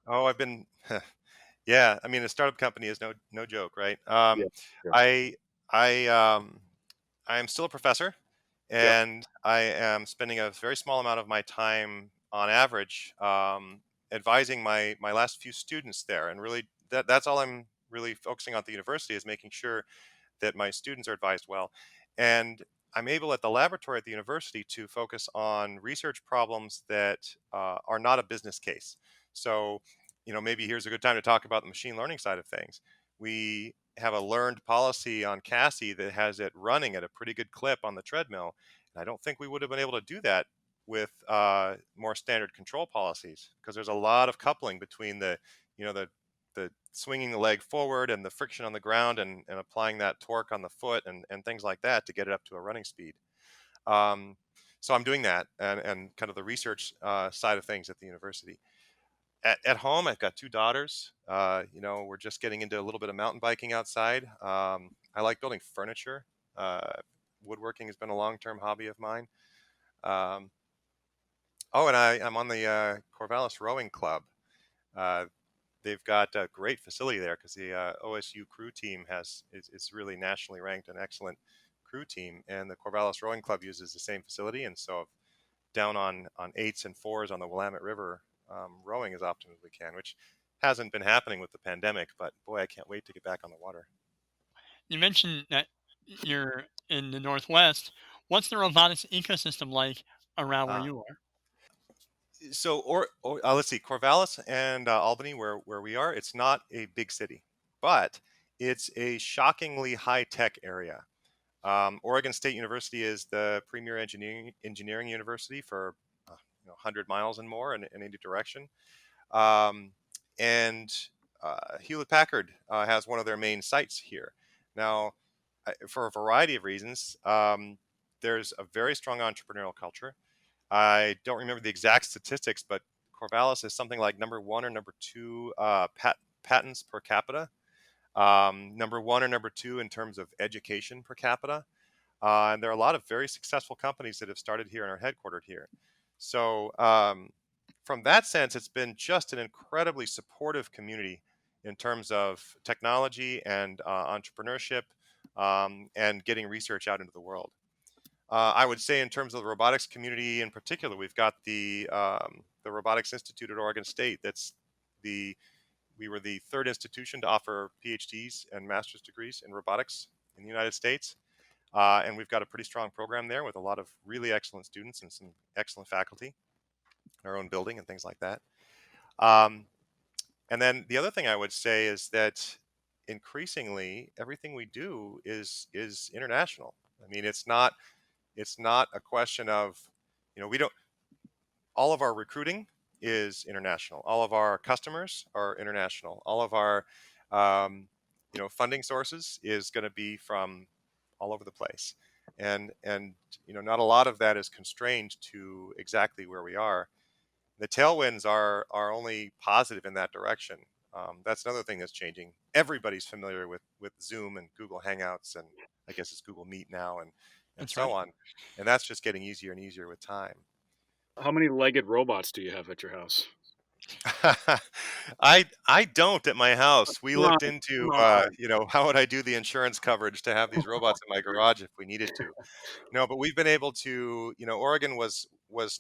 Oh, I've been. Yeah. I mean, a startup company is no joke, right? Yeah. Yeah. I I I am still a professor, Yep. and I am spending a very small amount of my time, on average, advising my last few students there, and really that's all I'm really focusing on at the university, is making sure that my students are advised well. And I'm able at the laboratory at the university to focus on research problems that are not a business case. So, maybe here's a good time to talk about the machine learning side of things. We have a learned policy on Cassie that has it running at a pretty good clip on the treadmill. And I don't think we would have been able to do that with more standard control policies, because there's a lot of coupling between the swinging the leg forward and the friction on the ground, and applying that torque on the foot, and things like that to get it up to a running speed. Um, so I'm doing that, and kind of the research side of things at the university. At home, I've got two daughters. We're just getting into a little bit of mountain biking outside. I like building furniture. Woodworking has been a long-term hobby of mine. Um, and I'm on the Corvallis Rowing Club. Uh, they've got a great facility there because the OSU crew team is really nationally ranked, an excellent crew team, and the Corvallis Rowing Club uses the same facility, and so down on eights and fours on the Willamette River, rowing as often as we can, which hasn't been happening with the pandemic, but boy, I can't wait to get back on the water. You mentioned that you're in the Northwest. What's the robotics ecosystem like around where Uh, you are? so, let's see, Corvallis and Albany, where we are, it's not a big city, but it's a shockingly high tech area. Oregon State University is the premier engineering university for 100 miles and more in any direction. Um, and Hewlett Packard has one of their main sites here. Now, for a variety of reasons, there's a very strong entrepreneurial culture. I don't remember the exact statistics, but Corvallis is something like number one or number two patents per capita, number one or number two in terms of education per capita. And there are a lot of very successful companies that have started here and are headquartered here. So, from that sense, it's been just an incredibly supportive community in terms of technology and entrepreneurship, and getting research out into the world. I would say, in terms of the robotics community in particular, we've got the Robotics Institute at Oregon State. We were the third institution to offer PhDs and master's degrees in robotics in the United States. And we've got a pretty strong program there with a lot of really excellent students and some excellent faculty in our own building and things like that. Um, and then the other thing I would say is that increasingly everything we do is international. I mean, it's not a question of, we don't, all of our recruiting is international. All of our customers are international. All of our funding sources is going to be from all over the place, and not a lot of that is constrained to exactly where we are. The tailwinds are only positive in that direction. That's another thing that's changing. Everybody's familiar with Zoom and Google Hangouts, and I guess it's Google Meet now, and That's so right. on. And that's just getting easier and easier with time. How many legged robots do you have at your house? I don't at my house. We Come on, looked into come on. how would I do the insurance coverage to have these robots in my garage if we needed to. No, but we've been able to, Oregon was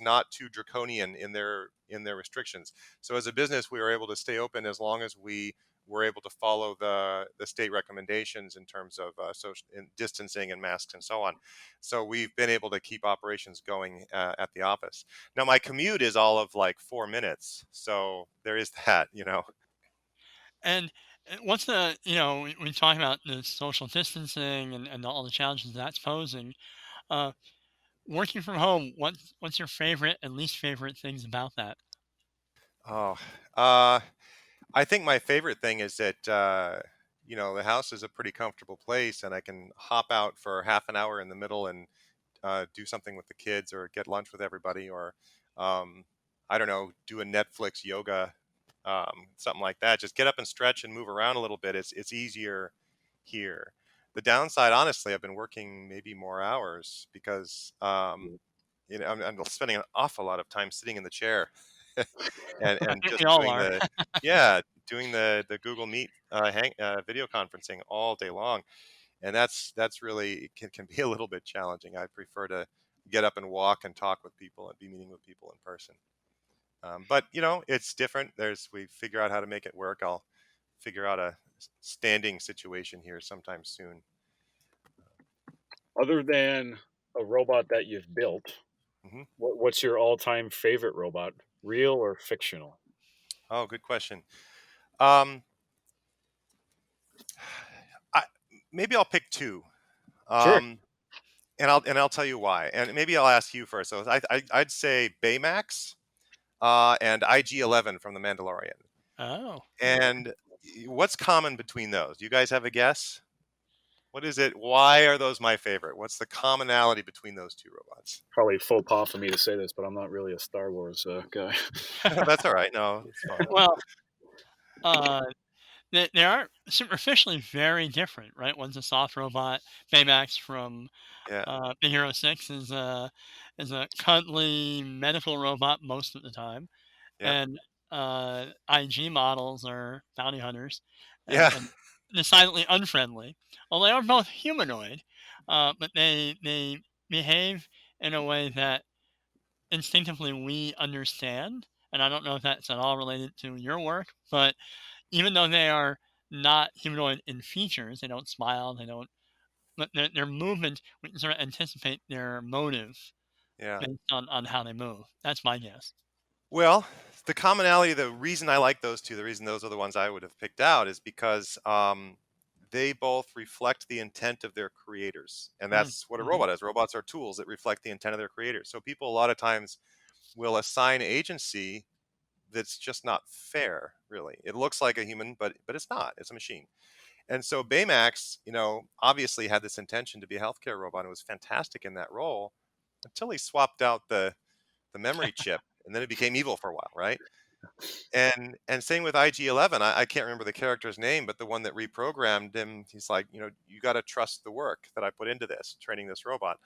not too draconian in their restrictions. So as a business, we were able to stay open as long as we were able to follow the state recommendations in terms of social distancing and masks and so on. So we've been able to keep operations going at the office. Now my commute is all of like 4 minutes, so there is that. And what's when we talk about the social distancing and all the challenges that's posing, uh, working from home, what's your favorite and least favorite things about that? Oh, uh, I think my favorite thing is that the house is a pretty comfortable place, and I can hop out for half an hour in the middle and do something with the kids, or get lunch with everybody, or um, I don't know, do a Netflix yoga, something like that. Just get up and stretch and move around a little bit. It's easier here. The downside, honestly, I've been working maybe more hours because I'm spending an awful lot of time sitting in the chair I and think just we all doing are. the Google Meet video conferencing all day long, and that's really can be a little bit challenging. I prefer to get up and walk and talk with people and be meeting with people in person. But it's different. We figure out how to make it work. I'll figure out a standing situation here sometime soon. Other than a robot that you've built, Hmm. what's your all-time favorite robot, real or fictional? Oh, good question. Um, I, Maybe I'll pick two. Sure. Um, and I'll tell you why. And maybe I'll ask you first. So I'd say Baymax and IG-11 from The Mandalorian. Oh, And what's common between those? Do you guys have a guess? What is it? Why are those my favorite? What's the commonality between those two robots? Probably faux pas for me to say this, but I'm not really a Star Wars guy. That's all right. No, it's fine. well, uh, they are superficially very different, right? One's a soft robot. Baymax from Yeah, Big Hero 6 is a cuddly medical robot most of the time, yeah, and IG models are bounty hunters, yeah. and decidedly unfriendly. Well, they are both humanoid, but they behave in a way that instinctively we understand. And I don't know if that's at all related to your work, but even though they are not humanoid in features, they don't smile, they don't their movement, we can sort of anticipate their motive Yeah. based on how they move. That's my guess. Well, the commonality, the reason I like those two, the reason those are the ones I would have picked out is because they both reflect the intent of their creators. And that's what a Mm-hmm. robot is. Robots are tools that reflect the intent of their creators. So people a lot of times will assign agency that's just not fair, really. It looks like a human, but it's not. It's a machine. And so Baymax, obviously had this intention to be a healthcare robot and was fantastic in that role until he swapped out the memory chip, and then it became evil for a while, right? And same with IG-11. I can't remember the character's name, but the one that reprogrammed him, he's like, you got to trust the work that I put into this, training this robot.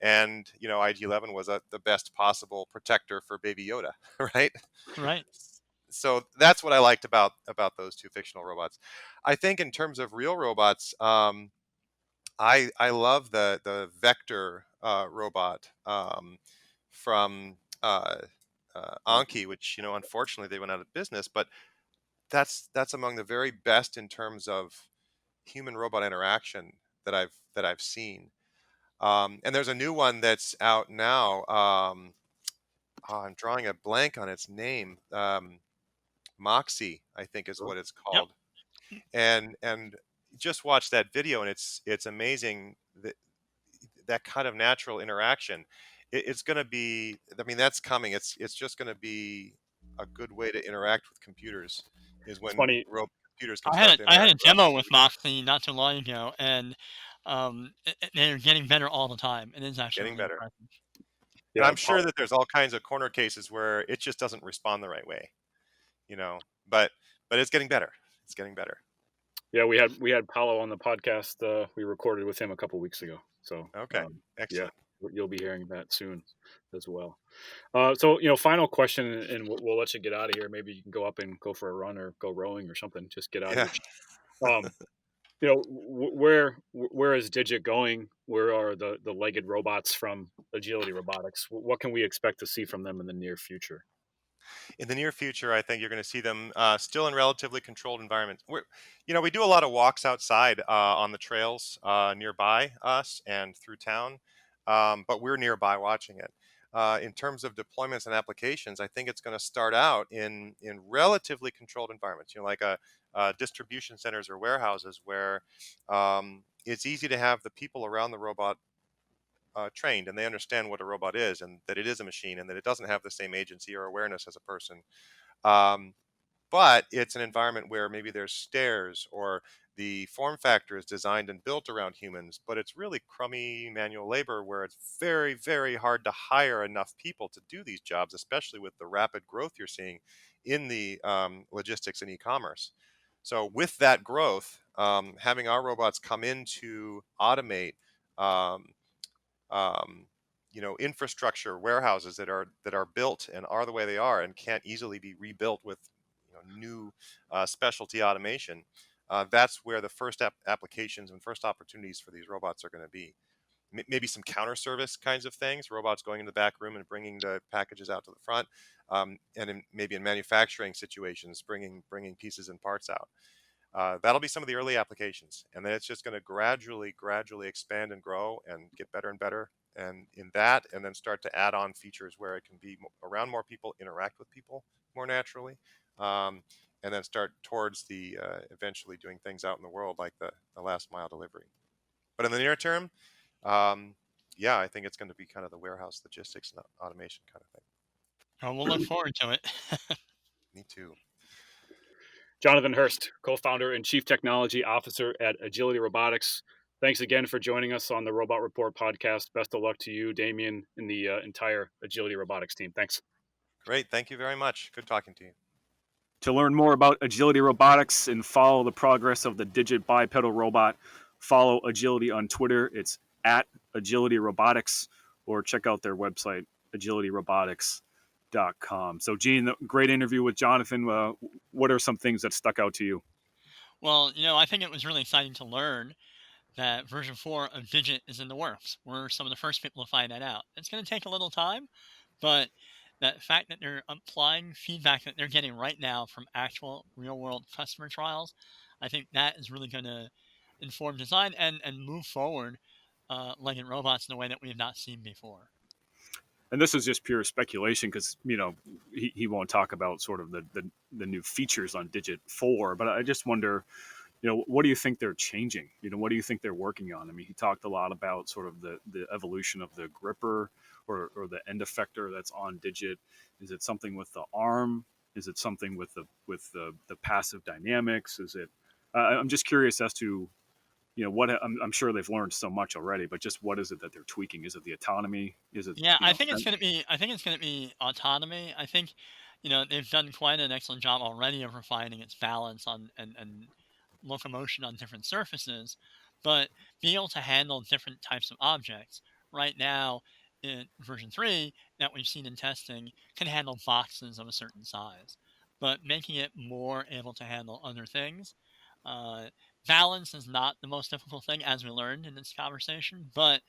And IG-11 was the best possible protector for Baby Yoda, right? Right. So that's what I liked about those two fictional robots. I think in terms of real robots, I love the Vector robot from Anki, which unfortunately they went out of business, but that's among the very best in terms of human robot interaction that I've seen. And there's a new one that's out now. I'm drawing a blank on its name. Moxie, I think, is what it's Yep. called. And just watch that video, and it's amazing that kind of natural interaction. It's going to be. I mean, that's coming. It's just going to be a good way to interact with computers. Is It's when funny. computers can I had start a, to I had interact a with us. demo with Moxie not too long ago, and they're getting better all the time. It is actually Getting really better. impressive. And Yeah, I'm sure that there's all kinds of corner cases where it just doesn't respond the right way, But it's getting better. It's getting better. yeah. We had Paulo on the podcast. We recorded with him a couple weeks ago. So Okay, yeah, excellent. you'll be hearing that soon as well. So final question, and we'll let you get out of here. Maybe you can go up and go for a run or go rowing or something. Just get out of Yeah. your. Where is Digit going? Where are the legged robots from Agility Robotics? What can we expect to see from them in the near future? In the near future, I think you're going to see them still in relatively controlled environments. We do a lot of walks outside on the trails nearby us and through town, but we're nearby watching it. In terms of deployments and applications, I think it's going to start out in relatively controlled environments, like distribution centers or warehouses where it's easy to have the people around the robot trained, and they understand what a robot is and that it is a machine and that it doesn't have the same agency or awareness as a person. Um, but it's an environment where maybe there's stairs or the form factor is designed and built around humans, but it's really crummy manual labor where it's very, very hard to hire enough people to do these jobs, especially with the rapid growth you're seeing in the logistics and e-commerce. So with that growth, having our robots come in to automate um, um, infrastructure warehouses that are built and are the way they are and can't easily be rebuilt with new specialty automation. That's where the first applications and first opportunities for these robots are going to be. Maybe some counter service kinds of things, robots going in the back room and bringing the packages out to the front, and maybe in manufacturing situations, bringing pieces and parts out. That'll be some of the early applications, and then it's just going to gradually expand and grow and get better and better. And in that, and then start to add on features where it can be around more people, interact with people more naturally, and then start towards the eventually doing things out in the world like the last mile delivery. But in the near term, yeah, I think it's going to be kind of the warehouse logistics and automation kind of thing. Well, we'll look forward to it. Me too. Jonathan Hurst, co-founder and chief technology officer at Agility Robotics. Thanks again for joining us on the Robot Report podcast. Best of luck to you, Damien, and the entire Agility Robotics team. Thanks. Great. Thank you very much. Good talking to you. To learn more about Agility Robotics and follow the progress of the Digit bipedal robot, follow Agility on Twitter. It's at Agility Robotics, or check out their website, agilityrobotics.com. So, Gene, great interview with Jonathan. What are some things that stuck out to you? Well, I think it was really exciting to learn that version 4 of Digit is in the works. We're some of the first people to find that out. It's going to take a little time, but that fact that they're applying feedback that they're getting right now from actual real world customer trials, I think that is really going to inform design and move forward legged robots in a way that we have not seen before. And this is just pure speculation because he won't talk about sort of the new features on Digit 4, but I just wonder, what do you think they're changing? What do you think they're working on? I mean, he talked a lot about sort of the evolution of the gripper or the end effector that's on Digit. Is it something with the arm? Is it something with the passive dynamics? Is it? I'm just curious as to what I'm sure they've learned so much already, but just what is it that they're tweaking? Is it the autonomy? Is it Yeah, I think it's going to be. I think it's going to be autonomy. I think, they've done quite an excellent job already of refining its balance on and locomotion on different surfaces, but being able to handle different types of objects. Right now, in version 3 that we've seen in testing can handle boxes of a certain size, but making it more able to handle other things. Uh, Balance is not the most difficult thing, as we learned in this conversation, but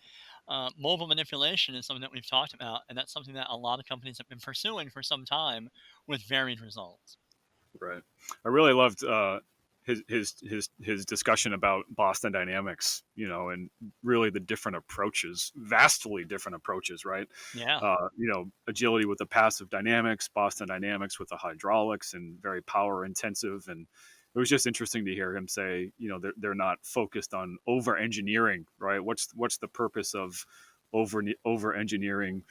mobile manipulation is something that we've talked about, and that's something that a lot of companies have been pursuing for some time with varied results. Right. I really loved his discussion about Boston Dynamics, and really the different approaches, vastly different approaches, right? Yeah. Agility with the passive dynamics, Boston Dynamics with the hydraulics, and very power intensive. And it was just interesting to hear him say, they're not focused on over engineering, right? What's the purpose of over engineering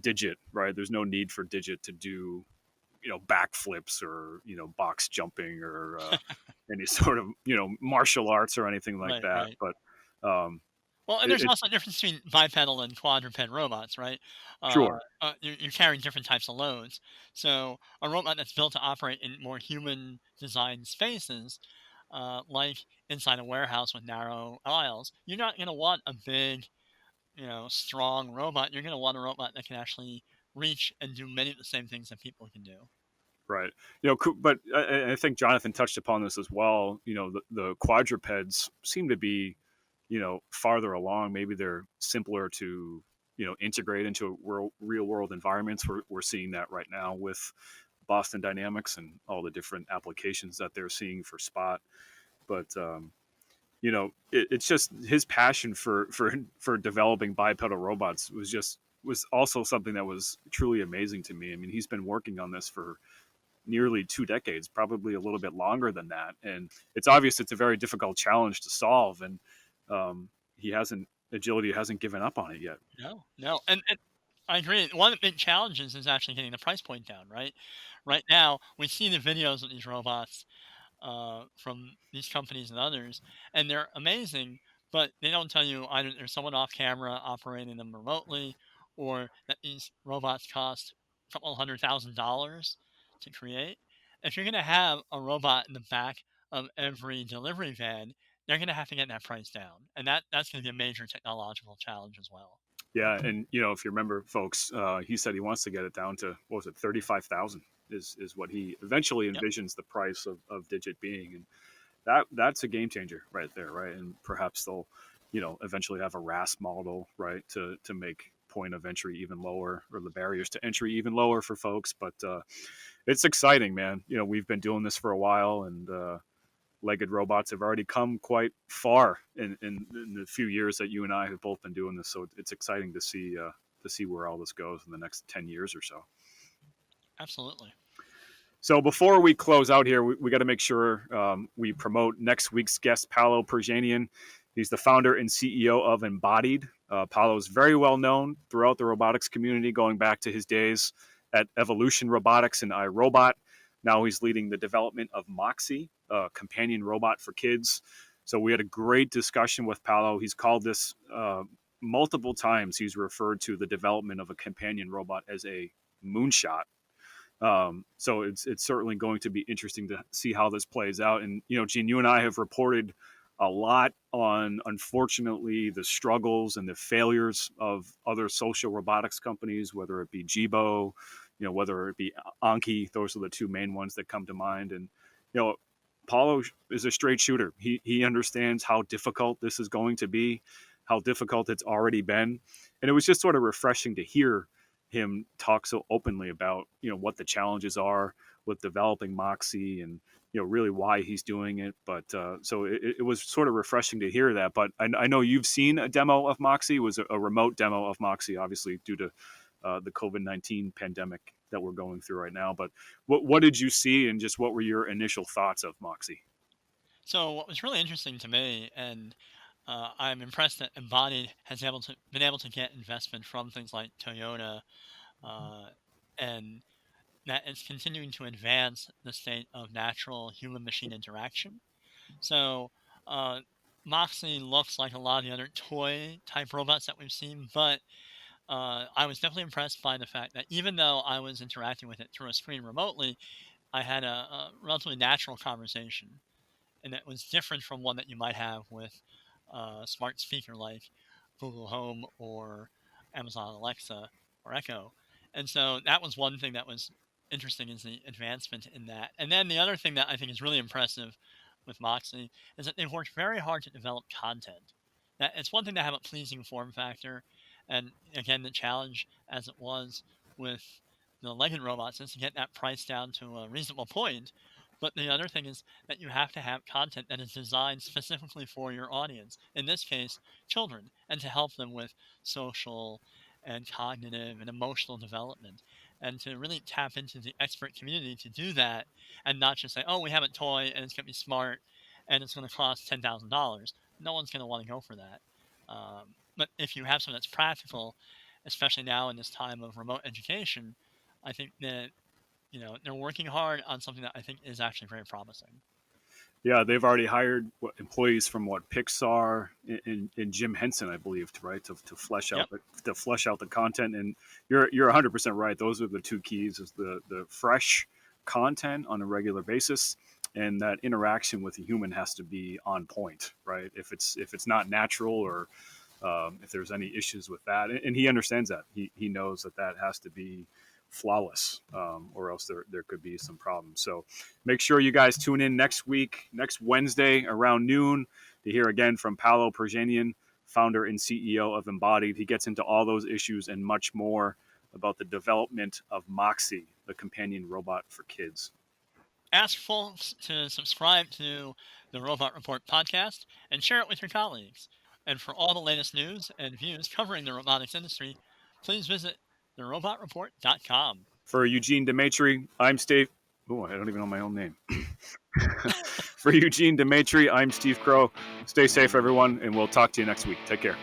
Digit, right? There's no need for Digit to do backflips or box jumping or any sort of martial arts or anything like Right, that. right. But Well, and it, there's it also a difference between bipedal and quadruped robots, right? sure, You're carrying different types of loads. So a robot that's built to operate in more human designed spaces, like inside a warehouse with narrow aisles, you're not going to want a big, strong robot. You're going to want a robot that can actually reach and do many of the same things that people can do. right. But I think Jonathan touched upon this as well. The quadrupeds seem to be farther along. Maybe they're simpler to integrate into real world environments. We're seeing that right now with Boston Dynamics and all the different applications that they're seeing for Spot. But it's just his passion for developing bipedal robots was also something that was truly amazing to me. I mean, he's been working on this for nearly 2 decades, probably a little bit longer than that, and it's obvious it's a very difficult challenge to solve. And Agility hasn't given up on it yet. No, no, and I agree. One of the big challenges is actually getting the price point down, right? Right now, we see the videos of these robots from these companies and others, and they're amazing, but they don't tell you either there's someone off camera operating them remotely, or that these robots cost a couple $100,000 to create. If you're going to have a robot in the back of every delivery van, they're going to have to get that price down, and that's going to be a major technological challenge as well. Yeah, and if you remember, folks, he said he wants to get it down to, what was it, 35,000 is what he eventually Yep. envisions the price of Digit being, and that's a game changer right there, right? And perhaps they'll eventually have a RAS model, right, to make point of entry even lower, or the barriers to entry even lower for folks. But it's exciting, man. We've been doing this for a while, and legged robots have already come quite far in the few years that you and I have both been doing this. So it's exciting to see where all this goes in the next 10 years or so. Absolutely. So before we close out here, we got to make sure we promote next week's guest, Paolo Perjanian. He's the founder and CEO of Embodied. Paolo is very well known throughout the robotics community, going back to his days at Evolution Robotics and iRobot. Now he's leading the development of Moxie, a companion robot for kids. So we had a great discussion with Paolo. He's called this multiple times. He's referred to the development of a companion robot as a moonshot. So it's certainly going to be interesting to see how this plays out. And, Gene, you and I have reported a lot on, unfortunately, the struggles and the failures of other social robotics companies, whether it be Jibo, whether it be Anki. Those are the two main ones that come to mind. And, Paulo is a straight shooter. He understands how difficult this is going to be, how difficult it's already been. And it was just sort of refreshing to hear him talk so openly about what the challenges are, with developing Moxie and really why he's doing it. But so it was sort of refreshing to hear that. But I know you've seen a demo of Moxie. It was a remote demo of Moxie, obviously due to the COVID-19 pandemic that we're going through right now. But what did you see, and just what were your initial thoughts of Moxie? So what was really interesting to me, and I'm impressed that Embodied has been able to get investment from things like Toyota, uh, and that it's continuing to advance the state of natural human-machine interaction. So uh, Moxie looks like a lot of the other toy type robots that we've seen, but I was definitely impressed by the fact that even though I was interacting with it through a screen remotely, I had a relatively natural conversation, and that was different from one that you might have with a smart speaker like Google Home or Amazon Alexa or Echo. And so that was one thing that was interesting, is the advancement in that. And then the other thing that I think is really impressive with Moxie is that they've worked very hard to develop content. That it's one thing to have a pleasing form factor, and again, the challenge, as it was with the Legged robots, is to get that price down to a reasonable point. But the other thing is that you have to have content that is designed specifically for your audience, in this case, children, and to help them with social and cognitive and emotional development, and to really tap into the expert community to do that, and not just say, oh, we have a toy and it's going to be smart and it's going to cost $10,000. No one's going to want to go for that. But if you have something that's practical, especially now in this time of remote education, I think that they're working hard on something that I think is actually very promising. Yeah, they've already hired employees from Pixar and Jim Henson, I believe, right, to flesh out Yep. the content. And you're 100% right. Those are the two keys: is the fresh content on a regular basis, and that interaction with a human has to be on point, right? If it's not natural, or if there's any issues with that, and he understands that, he knows that has to be flawless, or else there could be some problems. So make sure you guys tune in next Wednesday around noon, to hear again from Paolo Perjanian, founder and CEO of Embodied. He gets into all those issues and much more about the development of Moxie, the companion robot for kids. Ask folks to subscribe to the Robot Report podcast and share it with your colleagues. And for all the latest news and views covering the robotics industry, please visit therobotreport.com. For Eugene Demetri, I'm Steve. Oh, I don't even know my own name. For Eugene Demetri, I'm Steve Crow. Stay safe, everyone, and we'll talk to you next week. Take care.